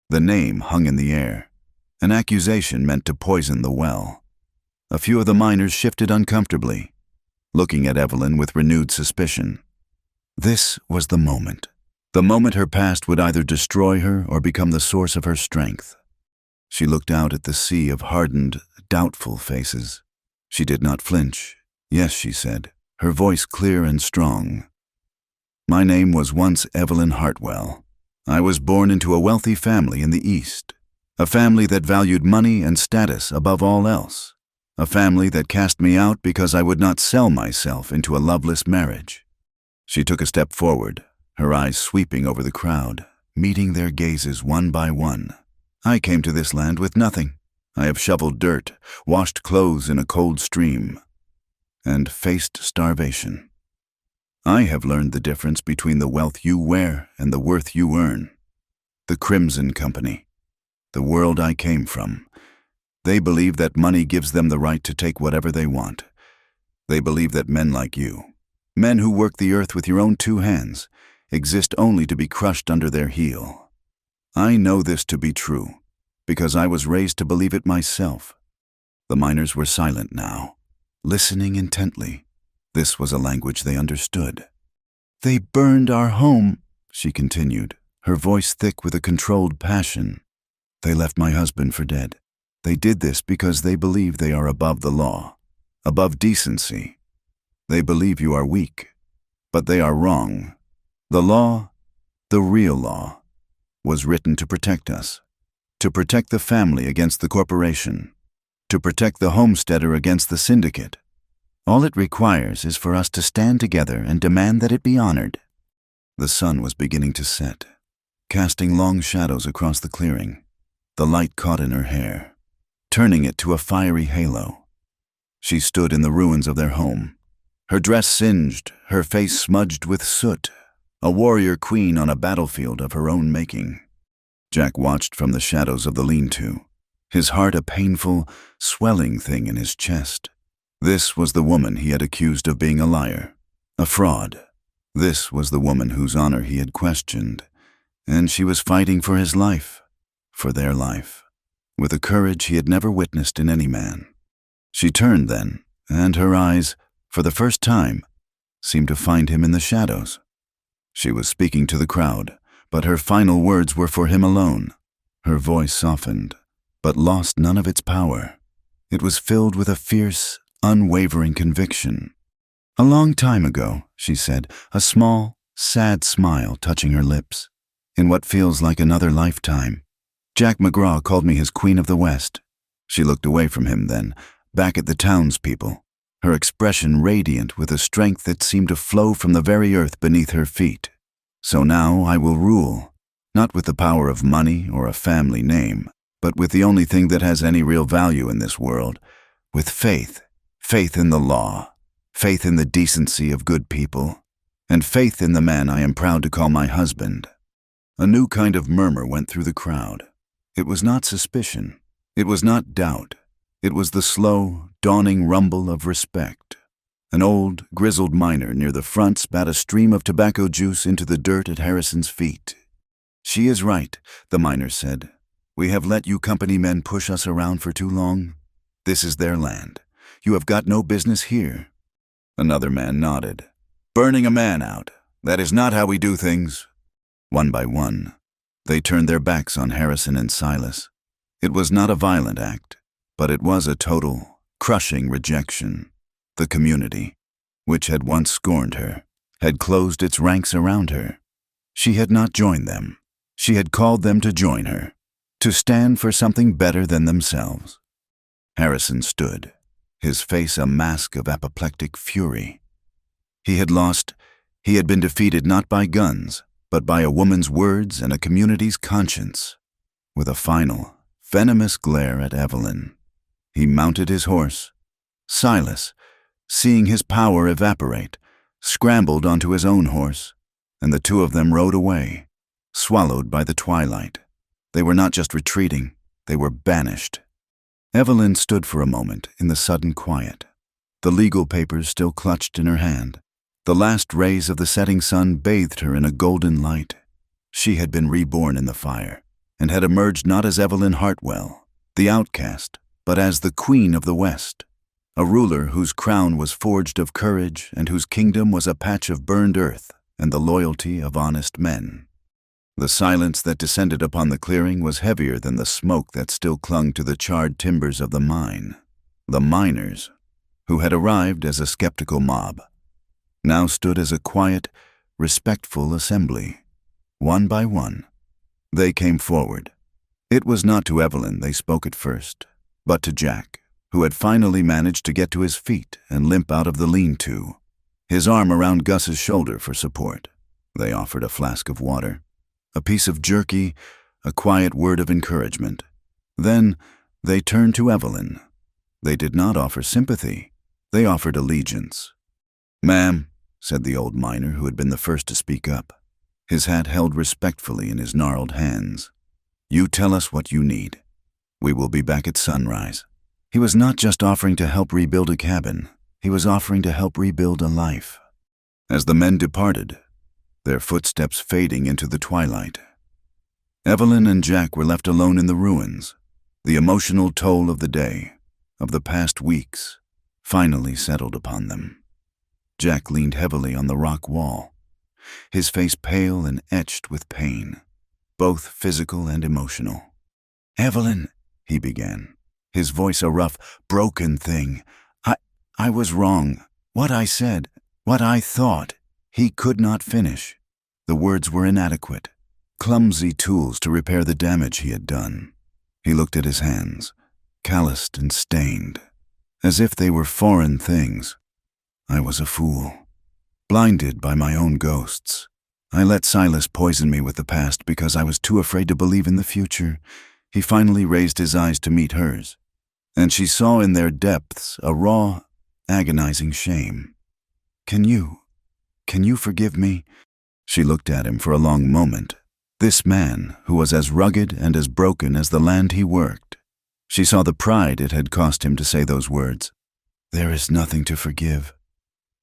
The name hung in the air, an accusation meant to poison the well. A few of the miners shifted uncomfortably, looking at Evelyn with renewed suspicion. This was the moment her past would either destroy her or become the source of her strength. She looked out at the sea of hardened, doubtful faces. She did not flinch. "Yes," she said, her voice clear and strong. "My name was once Evelyn Hartwell. I was born into a wealthy family in the East, a family that valued money and status above all else, a family that cast me out because I would not sell myself into a loveless marriage." She took a step forward, her eyes sweeping over the crowd, meeting their gazes one by one. "I came to this land with nothing. I have shoveled dirt, washed clothes in a cold stream, and faced starvation. I have learned the difference between the wealth you wear and the worth you earn. The Crimson Company, the world I came from, they believe that money gives them the right to take whatever they want. They believe that men like you, Men who work the earth with your own two hands exist only to be crushed under their heel. I know this to be true, because I was raised to believe it myself. The miners were silent now, listening intently. This was a language they understood. "They burned our home," she continued, her voice thick with a controlled passion. "They left my husband for dead. They did this because they believe they are above the law, above decency. They believe you are weak, but they are wrong. The law, the real law, was written to protect us, to protect the family against the corporation, to protect the homesteader against the syndicate. All it requires is for us to stand together and demand that it be honored." The sun was beginning to set, casting long shadows across the clearing. The light caught in her hair, turning it to a fiery halo. She stood in the ruins of their home, her dress singed, her face smudged with soot, a warrior queen on a battlefield of her own making. Jack watched from the shadows of the lean-to, his heart a painful, swelling thing in his chest. This was the woman he had accused of being a liar, a fraud. This was the woman whose honor he had questioned, and she was fighting for his life, for their life, with a courage he had never witnessed in any man. She turned then, and her eyes, for the first time, seemed to find him in the shadows. She was speaking to the crowd, but her final words were for him alone. Her voice softened, but lost none of its power. It was filled with a fierce, unwavering conviction. "A long time ago," she said, a small, sad smile touching her lips. "In what feels like another lifetime, Jack McGraw called me his Queen of the West." She looked away from him then, back at the townspeople, her expression radiant with a strength that seemed to flow from the very earth beneath her feet. "So now I will rule, not with the power of money or a family name, but with the only thing that has any real value in this world, with faith. Faith in the law, faith in the decency of good people, and faith in the man I am proud to call my husband." A new kind of murmur went through the crowd. It was not suspicion. It was not doubt. It was the slow, dawning rumble of respect. An old, grizzled miner near the front spat a stream of tobacco juice into the dirt at Harrison's feet. "She is right," the miner said. "We have let you company men push us around for too long. This is their land. You have got no business here." Another man nodded. "Burning a man out. That is not how we do things." One by one, they turned their backs on Harrison and Silas. It was not a violent act, but it was a total, crushing rejection. The community, which had once scorned her, had closed its ranks around her. She had not joined them. She had called them to join her, to stand for something better than themselves. Harrison stood, his face a mask of apoplectic fury. He had lost. He had been defeated not by guns, but by a woman's words and a community's conscience. With a final, venomous glare at Evelyn, he mounted his horse. Silas, seeing his power evaporate, scrambled onto his own horse, and the two of them rode away, swallowed by the twilight. They were not just retreating, they were banished. Evelyn stood for a moment in the sudden quiet, the legal papers still clutched in her hand. The last rays of the setting sun bathed her in a golden light. She had been reborn in the fire, and had emerged not as Evelyn Hartwell, the outcast, but as the Queen of the West, a ruler whose crown was forged of courage and whose kingdom was a patch of burned earth and the loyalty of honest men. The silence that descended upon the clearing was heavier than the smoke that still clung to the charred timbers of the mine. The miners, who had arrived as a skeptical mob, now stood as a quiet, respectful assembly. One by one, they came forward. It was not to Evelyn they spoke at first, but to Jack, who had finally managed to get to his feet and limp out of the lean-to, his arm around Gus's shoulder for support. They offered a flask of water, a piece of jerky, a quiet word of encouragement. Then they turned to Evelyn. They did not offer sympathy. They offered allegiance. "Ma'am," said the old miner who had been the first to speak up, his hat held respectfully in his gnarled hands, "you tell us what you need. We will be back at sunrise." He was not just offering to help rebuild a cabin. He was offering to help rebuild a life. As the men departed, their footsteps fading into the twilight, Evelyn and Jack were left alone in the ruins. The emotional toll of the day, of the past weeks, finally settled upon them. Jack leaned heavily on the rock wall, his face pale and etched with pain, both physical and emotional. "Evelyn," he began, his voice a rough, broken thing. I was wrong. What I said, what I thought." He could not finish. The words were inadequate, clumsy tools to repair the damage he had done. He looked at his hands, calloused and stained, as if they were foreign things. "I was a fool, blinded by my own ghosts. I let Silas poison me with the past because I was too afraid to believe in the future." He finally raised his eyes to meet hers, and she saw in their depths a raw, agonizing shame. Can you forgive me?" She looked at him for a long moment. This man who was as rugged and as broken as the land he worked. She saw the pride it had cost him to say those words. "There is nothing to forgive."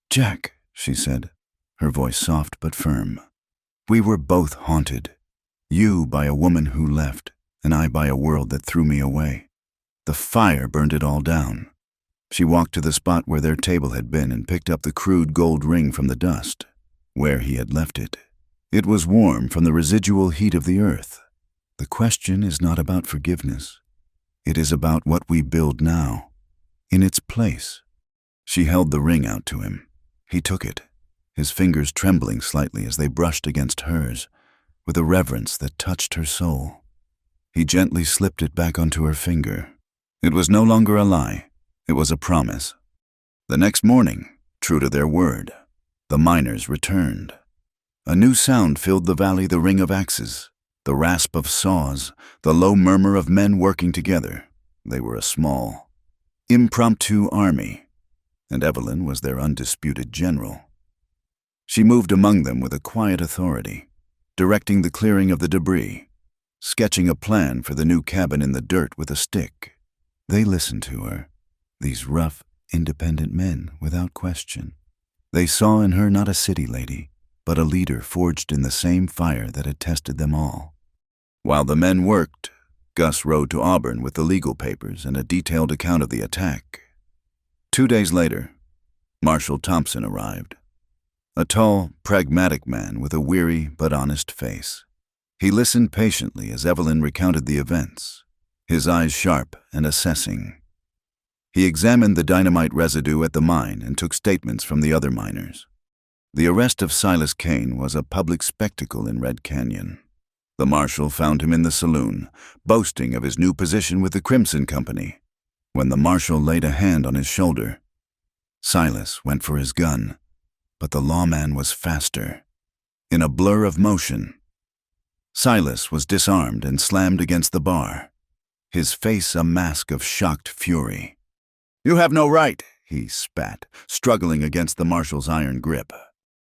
"Jack," she said, her voice soft but firm. "We were both haunted. You by a woman who left, and I by a world that threw me away. The fire burned it all down." She walked to the spot where their table had been and picked up the crude gold ring from the dust, where he had left it. It was warm from the residual heat of the earth. The question is not about forgiveness. It is about what we build now, in its place. She held the ring out to him. He took it, his fingers trembling slightly as they brushed against hers, with a reverence that touched her soul. He gently slipped it back onto her finger. It was no longer a lie. It was a promise. The next morning, true to their word, the miners returned. A new sound filled the valley, the ring of axes, the rasp of saws, the low murmur of men working together. They were a small, impromptu army, and Evelyn was their undisputed general. She moved among them with a quiet authority, directing the clearing of the debris, sketching a plan for the new cabin in the dirt with a stick. They listened to her, these rough, independent men, without question. They saw in her not a city lady, but a leader forged in the same fire that had tested them all. While the men worked, Gus rode to Auburn with the legal papers and a detailed account of the attack. 2 days later, Marshal Thompson arrived, a tall, pragmatic man with a weary but honest face. He listened patiently as Evelyn recounted the events, his eyes sharp and assessing. He examined the dynamite residue at the mine and took statements from the other miners. The arrest of Silas Kane was a public spectacle in Red Canyon. The marshal found him in the saloon, boasting of his new position with the Crimson Company. When the marshal laid a hand on his shoulder, Silas went for his gun, but the lawman was faster. In a blur of motion, Silas was disarmed and slammed against the bar, his face a mask of shocked fury. "You have no right," he spat, struggling against the marshal's iron grip.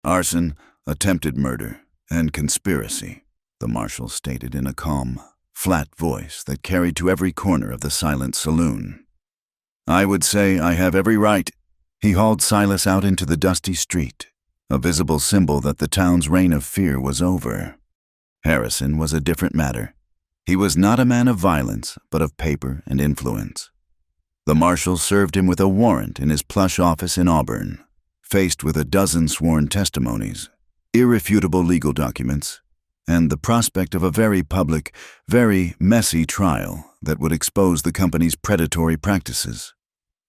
"Arson, attempted murder, and conspiracy," the marshal stated in a calm, flat voice that carried to every corner of the silent saloon. "I would say I have every right." He hauled Silas out into the dusty street, a visible symbol that the town's reign of fear was over. Harrison was a different matter. He was not a man of violence, but of paper and influence. The marshal served him with a warrant in his plush office in Auburn, faced with a dozen sworn testimonies, irrefutable legal documents, and the prospect of a very public, very messy trial that would expose the company's predatory practices.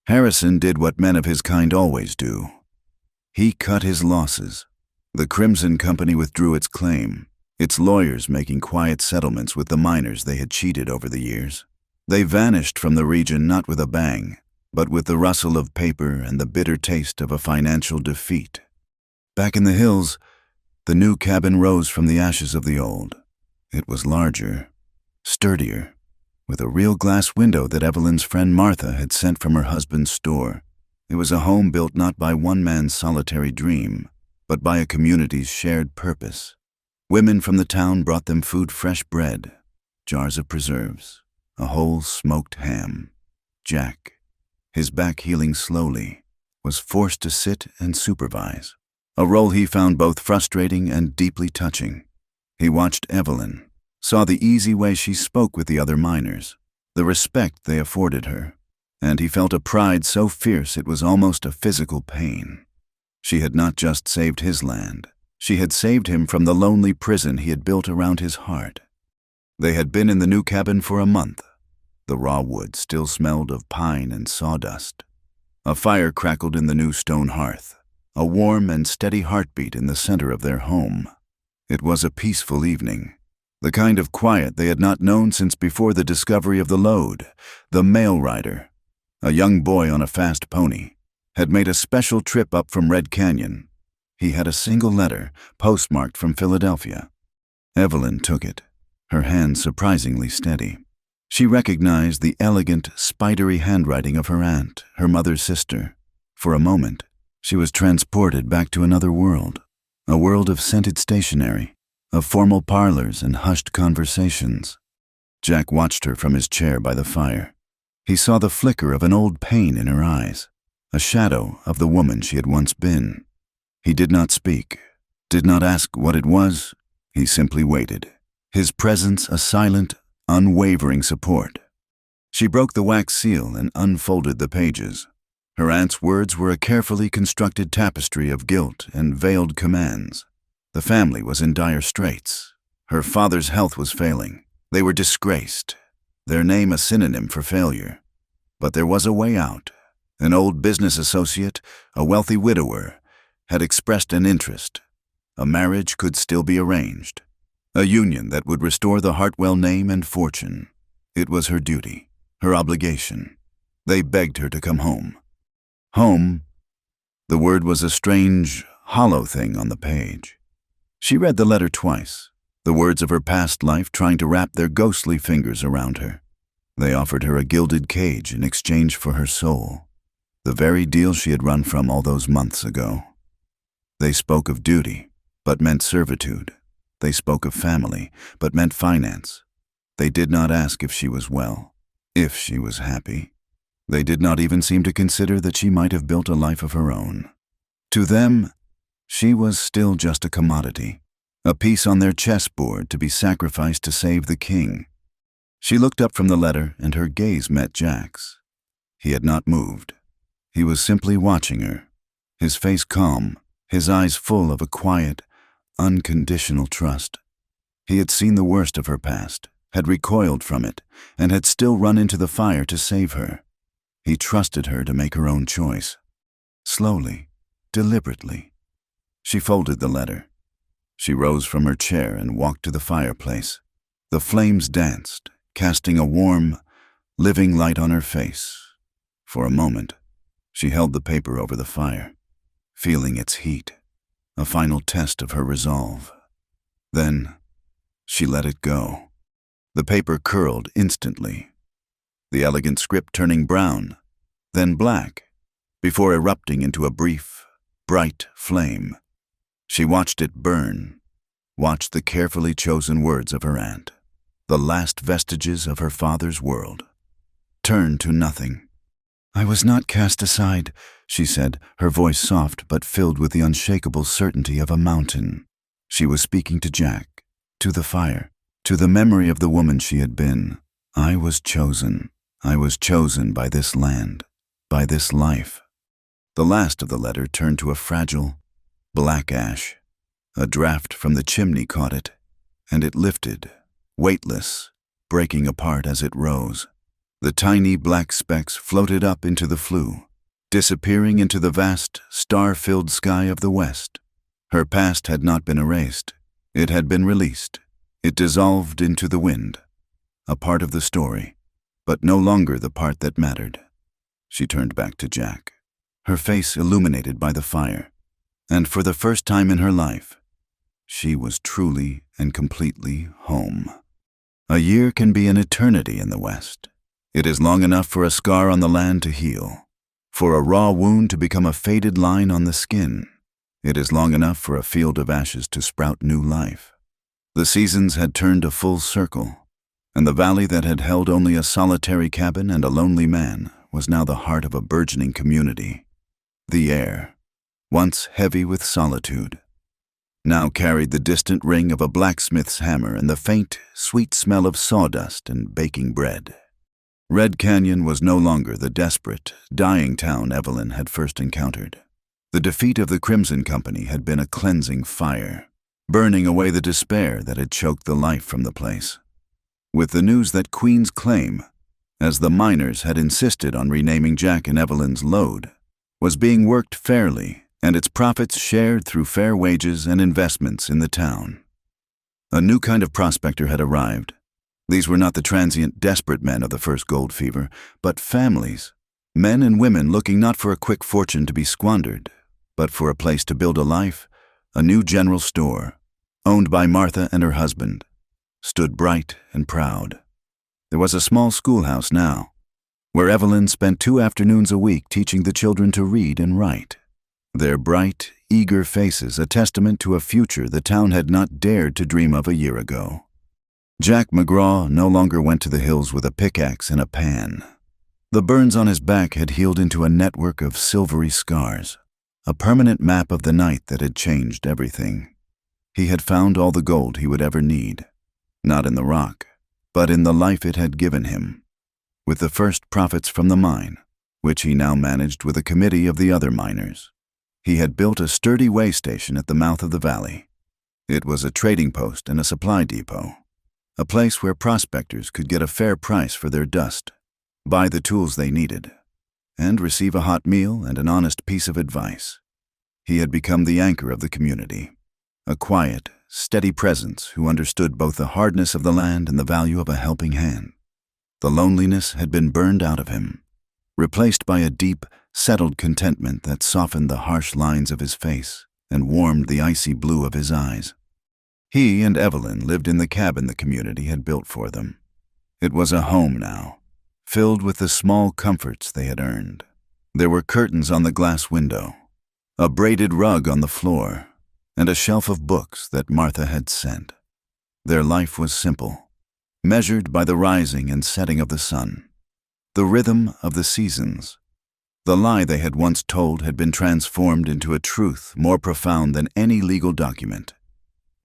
Harrison did what men of his kind always do. He cut his losses. The Crimson Company withdrew its claim, its lawyers making quiet settlements with the miners they had cheated over the years. They vanished from the region not with a bang, but with the rustle of paper and the bitter taste of a financial defeat. Back in the hills, the new cabin rose from the ashes of the old. It was larger, sturdier, with a real glass window that Evelyn's friend Martha had sent from her husband's store. It was a home built not by one man's solitary dream, but by a community's shared purpose. Women from the town brought them food, fresh bread, jars of preserves, a whole smoked ham. Jack, his back healing slowly, was forced to sit and supervise. a role he found both frustrating and deeply touching. He watched Evelyn, saw the easy way she spoke with the other miners, the respect they afforded her, and he felt a pride so fierce it was almost a physical pain. She had not just saved his land, she had saved him from the lonely prison he had built around his heart. They had been in the new cabin for a month. The raw wood still smelled of pine and sawdust. A fire crackled in the new stone hearth, a warm and steady heartbeat in the center of their home. It was a peaceful evening, the kind of quiet they had not known since before the discovery of the lode. The mail rider, a young boy on a fast pony, had made a special trip up from Red Canyon. He had a single letter, postmarked from Philadelphia. Evelyn took it, her hand surprisingly steady. She recognized the elegant, spidery handwriting of her aunt, her mother's sister. For a moment, she was transported back to another world, a world of scented stationery, of formal parlors and hushed conversations. Jack watched her from his chair by the fire. He saw the flicker of an old pain in her eyes, a shadow of the woman she had once been. He did not speak, did not ask what it was. He simply waited, his presence a silent, unwavering support. She broke the wax seal and unfolded the pages. Her aunt's words were a carefully constructed tapestry of guilt and veiled commands. The family was in dire straits. Her father's health was failing. They were disgraced, their name a synonym for failure. But there was a way out. An old business associate, a wealthy widower, had expressed an interest. A marriage could still be arranged. A union that would restore the Hartwell name and fortune. It was her duty, her obligation. They begged her to come home. Home. The word was a strange, hollow thing on the page. She read the letter twice, the words of her past life trying to wrap their ghostly fingers around her. They offered her a gilded cage in exchange for her soul, the very deal she had run from all those months ago. They spoke of duty, but meant servitude. They spoke of family, but meant finance. They did not ask if she was well, if she was happy. They did not even seem to consider that she might have built a life of her own. To them, she was still just a commodity, a piece on their chessboard to be sacrificed to save the king. She looked up from the letter and her gaze met Jack's. He had not moved. He was simply watching her, his face calm, his eyes full of a quiet, unconditional trust. He had seen the worst of her past, had recoiled from it, and had still run into the fire to save her. He trusted her to make her own choice. Slowly, deliberately, she folded the letter. She rose from her chair and walked to the fireplace. The flames danced, casting a warm, living light on her face. For a moment, she held the paper over the fire, feeling its heat, a final test of her resolve. Then, she let it go. The paper curled instantly, the elegant script turning brown, then black, before erupting into a brief, bright flame. She watched it burn, watched the carefully chosen words of her aunt, the last vestiges of her father's world, turn to nothing. "I was not cast aside," she said, her voice soft but filled with the unshakable certainty of a mountain. She was speaking to Jack, to the fire, to the memory of the woman she had been. "I was chosen. I was chosen by this land, by this life." The last of the letter turned to a fragile, black ash. A draft from the chimney caught it, and it lifted, weightless, breaking apart as it rose. The tiny black specks floated up into the flue, disappearing into the vast, star-filled sky of the west. Her past had not been erased. It had been released. It dissolved into the wind, a part of the story, but no longer the part that mattered. She turned back to Jack, her face illuminated by the fire, and for the first time in her life, she was truly and completely home. A year can be an eternity in the West. It is long enough for a scar on the land to heal, for a raw wound to become a faded line on the skin. It is long enough for a field of ashes to sprout new life. The seasons had turned a full circle, and the valley that had held only a solitary cabin and a lonely man was now the heart of a burgeoning community. The air, once heavy with solitude, now carried the distant ring of a blacksmith's hammer and the faint, sweet smell of sawdust and baking bread. Red Canyon was no longer the desperate, dying town Evelyn had first encountered. The defeat of the Crimson Company had been a cleansing fire, burning away the despair that had choked the life from the place. With the news that Queen's Claim, as the miners had insisted on renaming Jack and Evelyn's lode, was being worked fairly and its profits shared through fair wages and investments in the town. A new kind of prospector had arrived. These were not the transient, desperate men of the first gold fever, but families, men and women looking not for a quick fortune to be squandered, but for a place to build a life. A new general store, owned by Martha and her husband, stood bright and proud. There was a small schoolhouse now, where Evelyn spent 2 afternoons a week teaching the children to read and write. Their bright, eager faces a testament to a future the town had not dared to dream of a year ago. Jack McGraw no longer went to the hills with a pickaxe and a pan. The burns on his back had healed into a network of silvery scars, a permanent map of the night that had changed everything. He had found all the gold he would ever need, not in the rock, but in the life it had given him. With the first profits from the mine, which he now managed with a committee of the other miners, he had built a sturdy way station at the mouth of the valley. It was a trading post and a supply depot, a place where prospectors could get a fair price for their dust, buy the tools they needed, and receive a hot meal and an honest piece of advice. He had become the anchor of the community, a quiet, steady presence who understood both the hardness of the land and the value of a helping hand. The loneliness had been burned out of him, replaced by a deep, settled contentment that softened the harsh lines of his face and warmed the icy blue of his eyes. He and Evelyn lived in the cabin the community had built for them. It was a home now, filled with the small comforts they had earned. There were curtains on the glass window, a braided rug on the floor, and a shelf of books that Martha had sent. Their life was simple, measured by the rising and setting of the sun, the rhythm of the seasons. The lie they had once told had been transformed into a truth more profound than any legal document.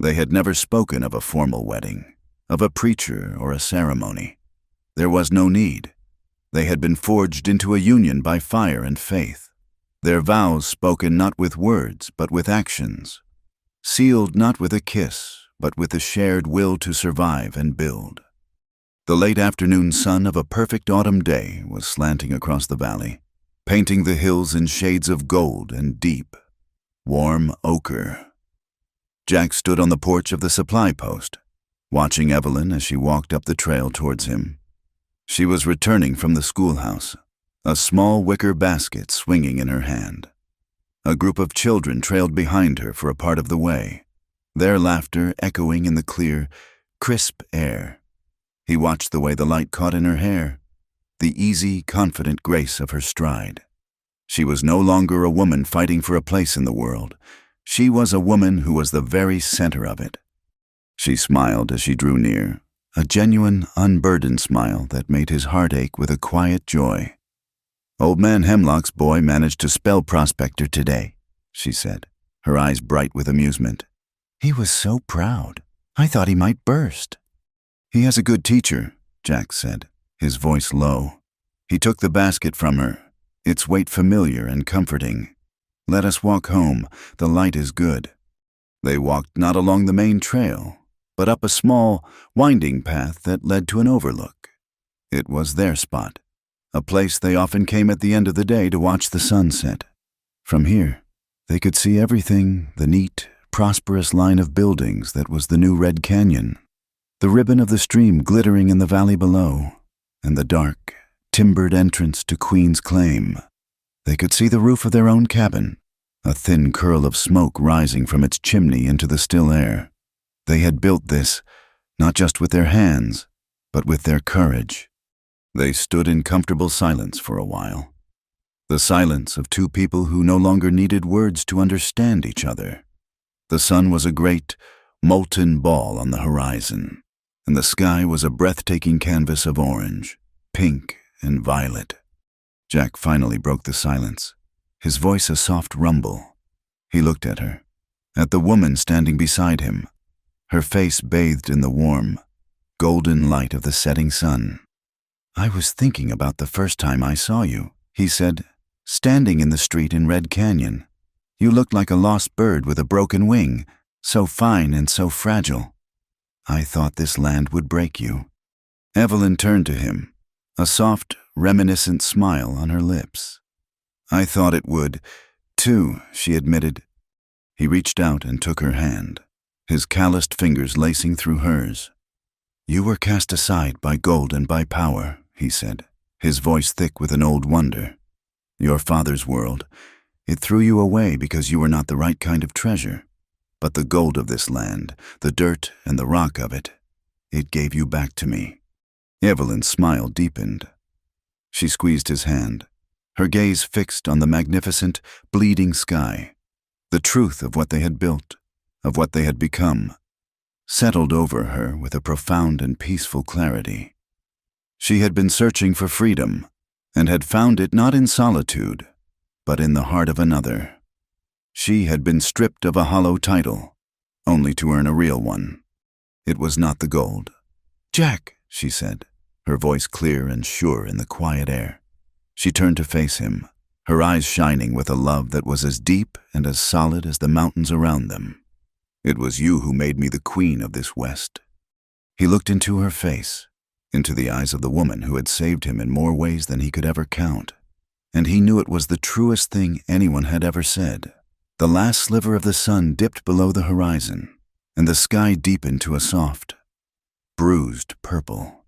They had never spoken of a formal wedding, of a preacher or a ceremony. There was no need. They had been forged into a union by fire and faith, their vows spoken not with words but with actions, sealed not with a kiss but with the shared will to survive and build. The late afternoon sun of a perfect autumn day was slanting across the valley, painting the hills in shades of gold and deep, warm ochre. Jack stood on the porch of the supply post, watching Evelyn as she walked up the trail towards him. She was returning from the schoolhouse, a small wicker basket swinging in her hand. A group of children trailed behind her for a part of the way, their laughter echoing in the clear, crisp air. He watched the way the light caught in her hair, the easy, confident grace of her stride. She was no longer a woman fighting for a place in the world. She was a woman who was the very center of it. She smiled as she drew near, a genuine, unburdened smile that made his heart ache with a quiet joy. "Old Man Hemlock's boy managed to spell Prospector today," she said, her eyes bright with amusement. "He was so proud. I thought he might burst." "He has a good teacher," Jack said, his voice low. He took the basket from her, its weight familiar and comforting. "Let us walk home. The light is good." They walked not along the main trail, but up a small, winding path that led to an overlook. It was their spot, a place they often came at the end of the day to watch the sun set. From here, they could see everything, the neat, prosperous line of buildings that was the new Red Canyon, the ribbon of the stream glittering in the valley below, and the dark, timbered entrance to Queen's Claim. They could see the roof of their own cabin, a thin curl of smoke rising from its chimney into the still air. They had built this, not just with their hands, but with their courage. They stood in comfortable silence for a while, the silence of two people who no longer needed words to understand each other. The sun was a great, molten ball on the horizon, and the sky was a breathtaking canvas of orange, pink, and violet. Jack finally broke the silence, his voice a soft rumble. He looked at her, at the woman standing beside him, her face bathed in the warm, golden light of the setting sun. "I was thinking about the first time I saw you," he said, "standing in the street in Red Canyon. You looked like a lost bird with a broken wing, so fine and so fragile. I thought this land would break you." Evelyn turned to him, a soft, reminiscent smile on her lips. "I thought it would, too," she admitted. He reached out and took her hand, his calloused fingers lacing through hers. "You were cast aside by gold and by power," he said, his voice thick with an old wonder. "Your father's world, it threw you away because you were not the right kind of treasure. But the gold of this land, the dirt and the rock of it, it gave you back to me." Evelyn's smile deepened. She squeezed his hand, her gaze fixed on the magnificent, bleeding sky. The truth of what they had built, of what they had become, settled over her with a profound and peaceful clarity. She had been searching for freedom, and had found it not in solitude, but in the heart of another. She had been stripped of a hollow title, only to earn a real one. It was not the gold. "Jack," she said, her voice clear and sure in the quiet air. She turned to face him, her eyes shining with a love that was as deep and as solid as the mountains around them. "It was you who made me the queen of this West." He looked into her face, into the eyes of the woman who had saved him in more ways than he could ever count, and he knew it was the truest thing anyone had ever said. The last sliver of the sun dipped below the horizon, and the sky deepened to a soft, bruised purple.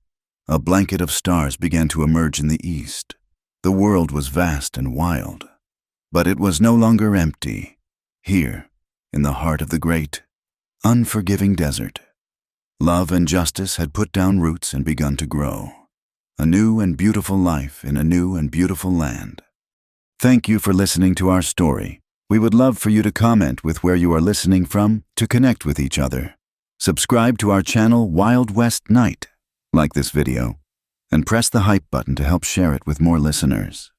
A blanket of stars began to emerge in the east. The world was vast and wild, but it was no longer empty. Here, in the heart of the great, unforgiving desert, love and justice had put down roots and begun to grow. A new and beautiful life in a new and beautiful land. Thank you for listening to our story. We would love for you to comment with where you are listening from to connect with each other. Subscribe to our channel Wild West Night, like this video, and press the hype button to help share it with more listeners.